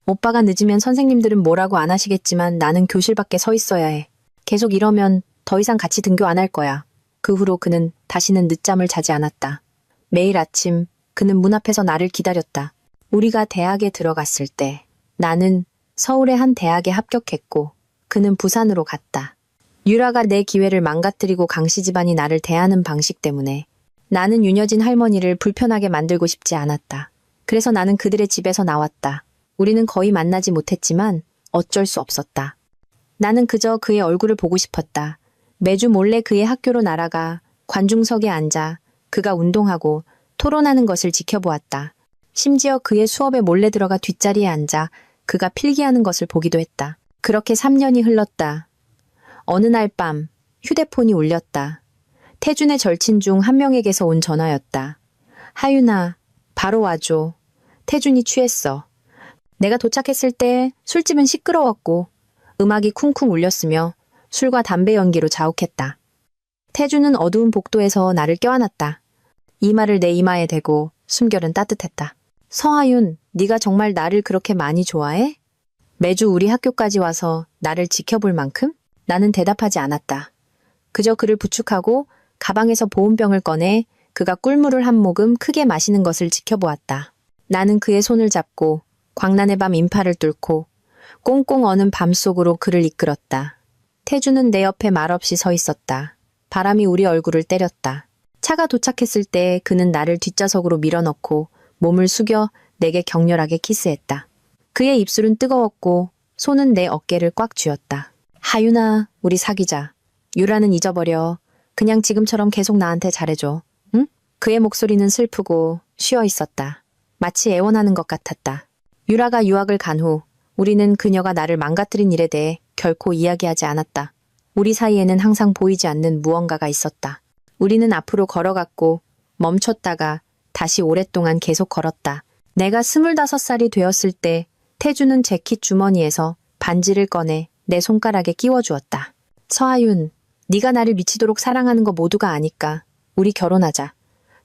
오빠가 늦으면 선생님들은 뭐라고 안 하시겠지만 나는 교실 밖에 서 있어야 해. 계속 이러면 더 이상 같이 등교 안 할 거야. 그 후로 그는 다시는 늦잠을 자지 않았다. 매일 아침 그는 문 앞에서 나를 기다렸다. 우리가 대학에 들어갔을 때 나는 서울의 한 대학에 합격했고 그는 부산으로 갔다. 유라가 내 기회를 망가뜨리고 강씨 집안이 나를 대하는 방식 때문에 나는 윤여진 할머니를 불편하게 만들고 싶지 않았다. 그래서 나는 그들의 집에서 나왔다. 우리는 거의 만나지 못했지만 어쩔 수 없었다. 나는 그저 그의 얼굴을 보고 싶었다. 매주 몰래 그의 학교로 날아가 관중석에 앉아 그가 운동하고 토론하는 것을 지켜보았다. 심지어 그의 수업에 몰래 들어가 뒷자리에 앉아 그가 필기하는 것을 보기도 했다. 그렇게 3년이 흘렀다. 어느 날 밤 휴대폰이 울렸다. 태준의 절친 중 한 명에게서 온 전화였다. 하윤아, 바로 와줘. 태준이 취했어. 내가 도착했을 때 술집은 시끄러웠고 음악이 쿵쿵 울렸으며 술과 담배 연기로 자욱했다. 태준은 어두운 복도에서 나를 껴안았다. 이마를 내 이마에 대고 숨결은 따뜻했다. 서하윤, 네가 정말 나를 그렇게 많이 좋아해? 매주 우리 학교까지 와서 나를 지켜볼 만큼? 나는 대답하지 않았다. 그저 그를 부축하고 가방에서 보온병을 꺼내 그가 꿀물을 한 모금 크게 마시는 것을 지켜보았다. 나는 그의 손을 잡고 광란의 밤 인파를 뚫고 꽁꽁 어는 밤속으로 그를 이끌었다. 태주는 내 옆에 말없이 서 있었다. 바람이 우리 얼굴을 때렸다. 차가 도착했을 때 그는 나를 뒷좌석으로 밀어넣고 몸을 숙여 내게 격렬하게 키스했다. 그의 입술은 뜨거웠고 손은 내 어깨를 꽉 쥐었다. 하윤아, 우리 사귀자. 유라는 잊어버려. 그냥 지금처럼 계속 나한테 잘해줘. 응? 그의 목소리는 슬프고 쉬어 있었다. 마치 애원하는 것 같았다. 유라가 유학을 간 후 우리는 그녀가 나를 망가뜨린 일에 대해 결코 이야기하지 않았다. 우리 사이에는 항상 보이지 않는 무언가가 있었다. 우리는 앞으로 걸어갔고 멈췄다가 다시 오랫동안 계속 걸었다. 내가 25살이 되었을 때 태주는 재킷 주머니에서 반지를 꺼내 내 손가락에 끼워주었다. 서하윤, 네가 나를 미치도록 사랑하는 거 모두가 아니까 우리 결혼하자.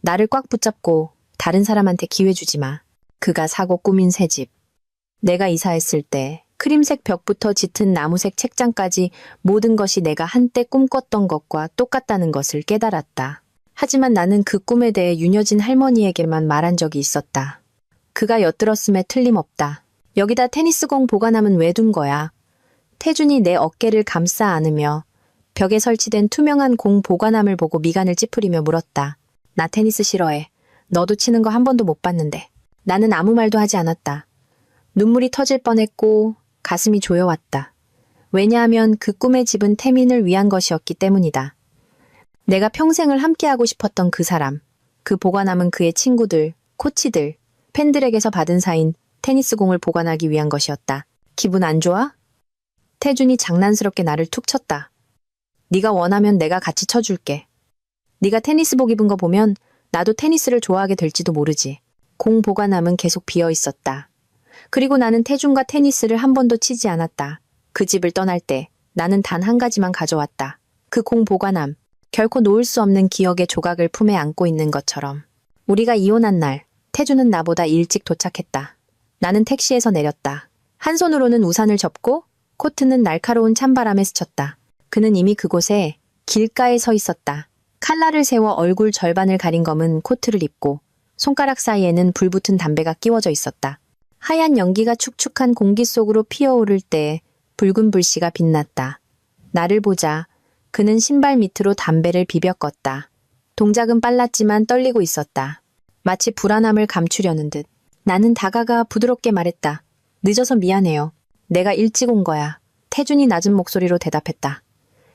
나를 꽉 붙잡고 다른 사람한테 기회 주지 마. 그가 사고 꾸민 새 집. 내가 이사했을 때 크림색 벽부터 짙은 나무색 책장까지 모든 것이 내가 한때 꿈꿨던 것과 똑같다는 것을 깨달았다. 하지만 나는 그 꿈에 대해 윤여진 할머니에게만 말한 적이 있었다. 그가 엿들었음에 틀림없다. 여기다 테니스공 보관함은 왜 둔 거야? 태준이 내 어깨를 감싸 안으며 벽에 설치된 투명한 공 보관함을 보고 미간을 찌푸리며 물었다. 나 테니스 싫어해. 너도 치는 거 한 번도 못 봤는데. 나는 아무 말도 하지 않았다. 눈물이 터질 뻔했고 가슴이 조여왔다. 왜냐하면 그 꿈의 집은 태민을 위한 것이었기 때문이다. 내가 평생을 함께하고 싶었던 그 사람, 그 보관함은 그의 친구들, 코치들, 팬들에게서 받은 사인 테니스공을 보관하기 위한 것이었다. 기분 안 좋아? 태준이 장난스럽게 나를 툭 쳤다. 네가 원하면 내가 같이 쳐줄게. 네가 테니스복 입은 거 보면 나도 테니스를 좋아하게 될지도 모르지. 공 보관함은 계속 비어 있었다. 그리고 나는 태준과 테니스를 한 번도 치지 않았다. 그 집을 떠날 때 나는 단 한 가지만 가져왔다. 그 공 보관함. 결코 놓을 수 없는 기억의 조각을 품에 안고 있는 것처럼. 우리가 이혼한 날, 태준은 나보다 일찍 도착했다. 나는 택시에서 내렸다. 한 손으로는 우산을 접고 코트는 날카로운 찬바람에 스쳤다. 그는 이미 그곳에 길가에 서 있었다. 칼날을 세워 얼굴 절반을 가린 검은 코트를 입고 손가락 사이에는 불붙은 담배가 끼워져 있었다. 하얀 연기가 축축한 공기 속으로 피어오를 때 붉은 불씨가 빛났다. 나를 보자 그는 신발 밑으로 담배를 비벼 껐다. 동작은 빨랐지만 떨리고 있었다. 마치 불안함을 감추려는 듯. 나는 다가가 부드럽게 말했다. 늦어서 미안해요. 내가 일찍 온 거야. 태준이 낮은 목소리로 대답했다.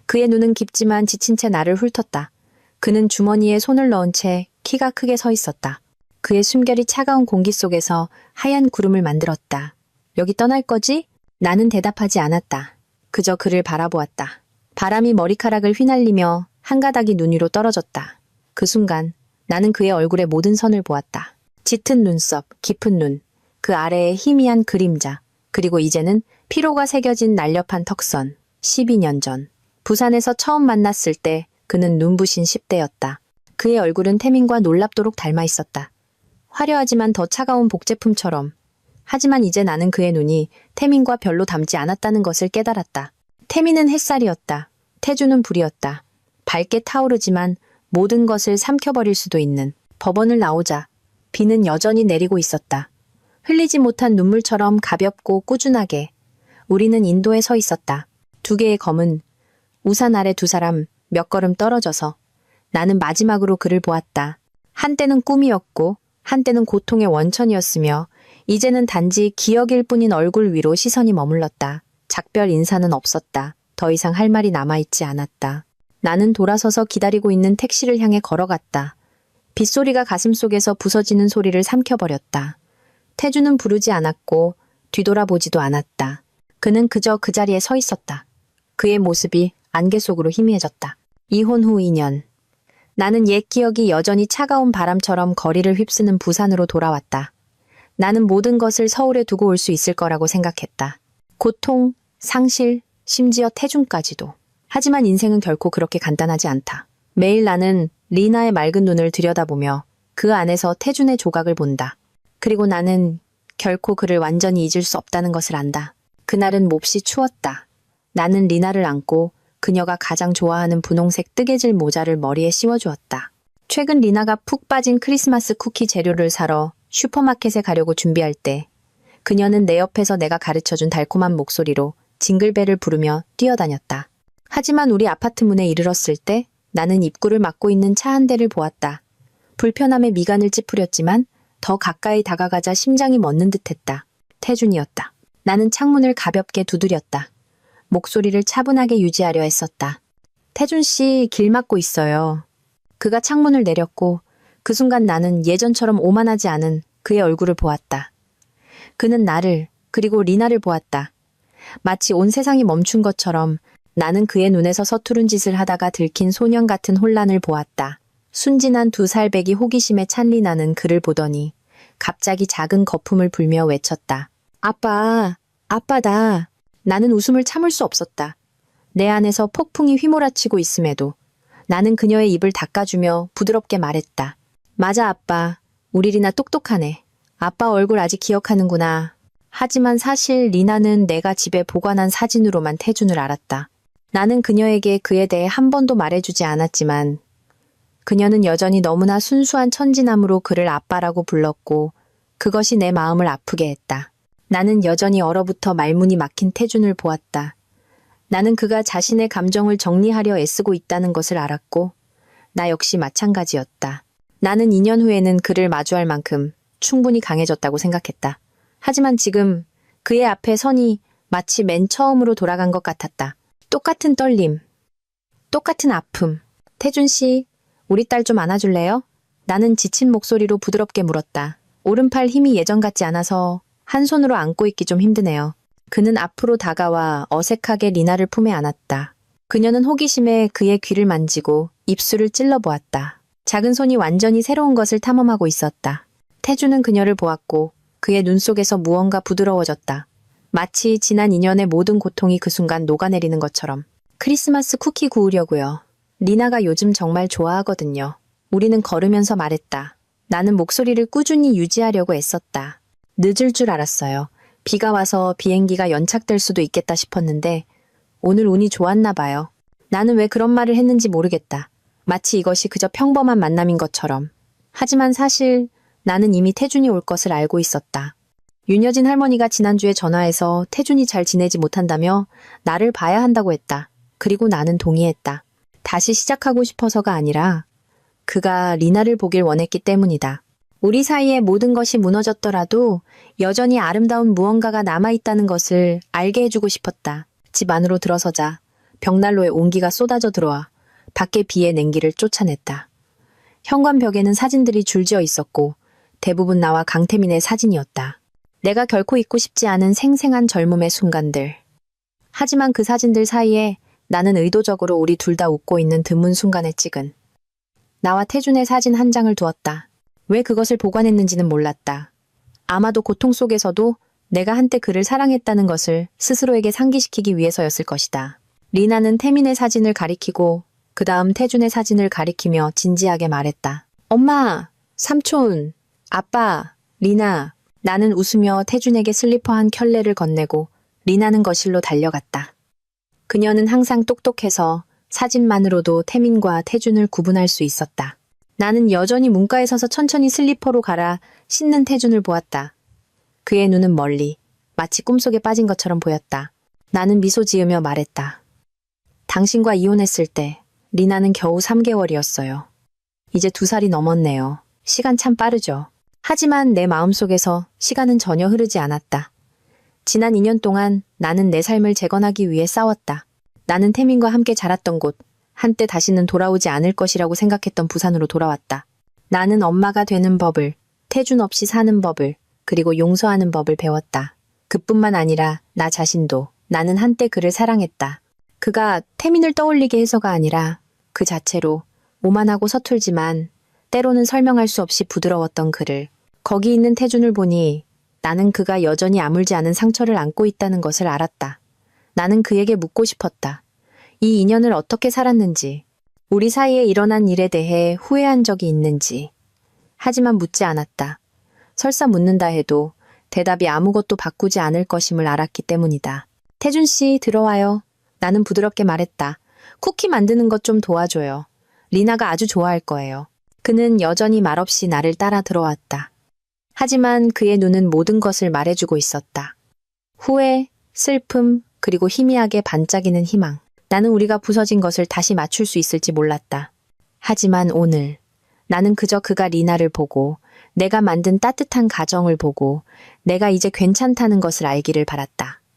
그의 눈은 깊지만 지친 채 나를 훑었다. 그는 주머니에 손을 넣은 채 키가 크게 서 있었다. 그의 숨결이 차가운 공기 속에서 하얀 구름을 만들었다. 여기 떠날 거지? 나는 대답하지 않았다. 그저 그를 바라보았다. 바람이 머리카락을 휘날리며 한 가닥이 눈 위로 떨어졌다. 그 순간 나는 그의 얼굴의 모든 선을 보았다. 짙은 눈썹, 깊은 눈, 그 아래에 희미한 그림자, 그리고 이제는 피로가 새겨진 날렵한 턱선. 12년 전 부산에서 처음 만났을 때 그는 눈부신 10대였다. 그의 얼굴은 태민과 놀랍도록 닮아 있었다. 화려하지만 더 차가운 복제품처럼. 하지만 이제 나는 그의 눈이 태민과 별로 닮지 않았다는 것을 깨달았다. 태민은 햇살이었다. 태준은 불이었다. 밝게 타오르지만 모든 것을 삼켜버릴 수도 있는. 법원을 나오자 비는 여전히 내리고 있었다. 흘리지 못한 눈물처럼 가볍고 꾸준하게. 우리는 인도에 서 있었다. 두 개의 검은 우산 아래 두 사람 몇 걸음 떨어져서 나는 마지막으로 그를 보았다. 한때는 꿈이었고 한때는 고통의 원천이었으며 이제는 단지 기억일 뿐인 얼굴 위로 시선이 머물렀다. 작별 인사는 없었다. 더 이상 할 말이 남아있지 않았다. 나는 돌아서서 기다리고 있는 택시를 향해 걸어갔다. 빗소리가 가슴속에서 부서지는 소리를 삼켜버렸다. 태준은 부르지 않았고 뒤돌아보지도 않았다. 그는 그저 그 자리에 서 있었다. 그의 모습이 안개 속으로 희미해졌다. 이혼 후 2년. 나는 옛 기억이 여전히 차가운 바람처럼 거리를 휩쓰는 부산으로 돌아왔다. 나는 모든 것을 서울에 두고 올 수 있을 거라고 생각했다. 고통, 상실, 심지어 태준까지도. 하지만 인생은 결코 그렇게 간단하지 않다. 매일 나는 리나의 맑은 눈을 들여다보며 그 안에서 태준의 조각을 본다. 그리고 나는 결코 그를 완전히 잊을 수 없다는 것을 안다. 그날은 몹시 추웠다. 나는 리나를 안고 그녀가 가장 좋아하는 분홍색 뜨개질 모자를 머리에 씌워주었다. 최근 리나가 푹 빠진 크리스마스 쿠키 재료를 사러 슈퍼마켓에 가려고 준비할 때 그녀는 내 옆에서 내가 가르쳐준 달콤한 목소리로 징글벨을 부르며 뛰어다녔다. 하지만 우리 아파트 문에 이르렀을 때 나는 입구를 막고 있는 차 한 대를 보았다. 불편함에 미간을 찌푸렸지만 더 가까이 다가가자 심장이 멎는 듯했다. 태준이었다. 나는 창문을 가볍게 두드렸다. 목소리를 차분하게 유지하려 했었다. 태준 씨, 길 막고 있어요. 그가 창문을 내렸고 그 순간 나는 예전처럼 오만하지 않은 그의 얼굴을 보았다. 그는 나를 그리고 리나를 보았다. 마치 온 세상이 멈춘 것처럼 나는 그의 눈에서 서투른 짓을 하다가 들킨 소년 같은 혼란을 보았다. 순진한 2살배기 호기심에 찬 리나는 그를 보더니 갑자기 작은 거품을 불며 외쳤다. 아빠, 아빠다. 나는 웃음을 참을 수 없었다. 내 안에서 폭풍이 휘몰아치고 있음에도 나는 그녀의 입을 닦아주며 부드럽게 말했다. 맞아, 아빠. 우리 리나 똑똑하네. 아빠 얼굴 아직 기억하는구나. 하지만 사실 리나는 내가 집에 보관한 사진으로만 태준을 알았다. 나는 그녀에게 그에 대해 한 번도 말해주지 않았지만 그녀는 여전히 너무나 순수한 천진남으로 그를 아빠라고 불렀고 그것이 내 마음을 아프게 했다. 나는 여전히 얼어붙어 말문이 막힌 태준을 보았다. 나는 그가 자신의 감정을 정리하려 애쓰고 있다는 것을 알았고 나 역시 마찬가지였다. 나는 2년 후에는 그를 마주할 만큼 충분히 강해졌다고 생각했다. 하지만 지금 그의 앞에 서니 마치 맨 처음으로 돌아간 것 같았다. 똑같은 떨림, 똑같은 아픔. 태준 씨, 우리 딸 좀 안아줄래요? 나는 지친 목소리로 부드럽게 물었다. 오른팔 힘이 예전 같지 않아서 한 손으로 안고 있기 좀 힘드네요. 그는 앞으로 다가와 어색하게 리나를 품에 안았다. 그녀는 호기심에 그의 귀를 만지고 입술을 찔러보았다. 작은 손이 완전히 새로운 것을 탐험하고 있었다. 태준은 그녀를 보았고 그의 눈 속에서 무언가 부드러워졌다. 마치 지난 2년의 모든 고통이 그 순간 녹아내리는 것처럼. 크리스마스 쿠키 구우려고요. 리나가 요즘 정말 좋아하거든요. 우리는 걸으면서 말했다. 나는 목소리를 꾸준히 유지하려고 애썼다. 늦을 줄 알았어요. 비가 와서 비행기가 연착될 수도 있겠다 싶었는데 오늘 운이 좋았나 봐요. 나는 왜 그런 말을 했는지 모르겠다. 마치 이것이 그저 평범한 만남인 것처럼. 하지만 사실 나는 이미 태준이 올 것을 알고 있었다. 윤여진 할머니가 지난주에 전화해서 태준이 잘 지내지 못한다며 나를 봐야 한다고 했다. 그리고 나는 동의했다. 다시 시작하고 싶어서가 아니라 그가 리나를 보길 원했기 때문이다. 우리 사이의 모든 것이 무너졌더라도 여전히 아름다운 무언가가 남아있다는 것을 알게 해주고 싶었다. 집 안으로 들어서자 벽난로에 온기가 쏟아져 들어와 밖의 비에 냉기를 쫓아냈다. 현관벽에는 사진들이 줄지어 있었고 대부분 나와 강태민의 사진이었다. 내가 결코 잊고 싶지 않은 생생한 젊음의 순간들. 하지만 그 사진들 사이에 나는 의도적으로 우리 둘 다 웃고 있는 드문 순간에 찍은 나와 태준의 사진 한 장을 두었다. 왜 그것을 보관했는지는 몰랐다. 아마도 고통 속에서도 내가 한때 그를 사랑했다는 것을 스스로에게 상기시키기 위해서였을 것이다. 리나는 태민의 사진을 가리키고 그 다음 태준의 사진을 가리키며 진지하게 말했다. 엄마, 삼촌, 아빠, 리나. 나는 웃으며 태준에게 슬리퍼 한 켤레를 건네고 리나는 거실로 달려갔다. 그녀는 항상 똑똑해서 사진만으로도 태민과 태준을 구분할 수 있었다. 나는 여전히 문가에 서서 천천히 슬리퍼로 갈아 신는 태준을 보았다. 그의 눈은 멀리 마치 꿈속에 빠진 것처럼 보였다. 나는 미소 지으며 말했다. 당신과 이혼했을 때 리나는 겨우 3개월이었어요. 이제 2살이 넘었네요. 시간 참 빠르죠. 하지만 내 마음속에서 시간은 전혀 흐르지 않았다. 지난 2년 동안 나는 내 삶을 재건하기 위해 싸웠다. 나는 태민과 함께 자랐던 곳, 한때 다시는 돌아오지 않을 것이라고 생각했던 부산으로 돌아왔다. 나는 엄마가 되는 법을, 태준 없이 사는 법을, 그리고 용서하는 법을 배웠다. 그뿐만 아니라 나 자신도 나는 한때 그를 사랑했다. 그가 태민을 떠올리게 해서가 아니라 그 자체로 오만하고 서툴지만 때로는 설명할 수 없이 부드러웠던 그를. 거기 있는 태준을 보니 나는 그가 여전히 아물지 않은 상처를 안고 있다는 것을 알았다. 나는 그에게 묻고 싶었다. 이 인연을 어떻게 살았는지, 우리 사이에 일어난 일에 대해 후회한 적이 있는지. 하지만 묻지 않았다. 설사 묻는다 해도 대답이 아무것도 바꾸지 않을 것임을 알았기 때문이다. 태준 씨, 들어와요. 나는 부드럽게 말했다. 쿠키 만드는 것 좀 도와줘요. 리나가 아주 좋아할 거예요. 그는 여전히 말없이 나를 따라 들어왔다. 하지만 그의 눈은 모든 것을 말해주고 있었다. 후회, 슬픔, 그리고 희미하게 반짝이는 희망. 나는 우리가 부서진 것을 다시 맞출 수 있을지 몰랐다. 하지만 오늘 나는 그저 그가 리나를 보고 내가 만든 따뜻한 가정을 보고 내가 이제 괜찮다는 것을 알기를 바랐다.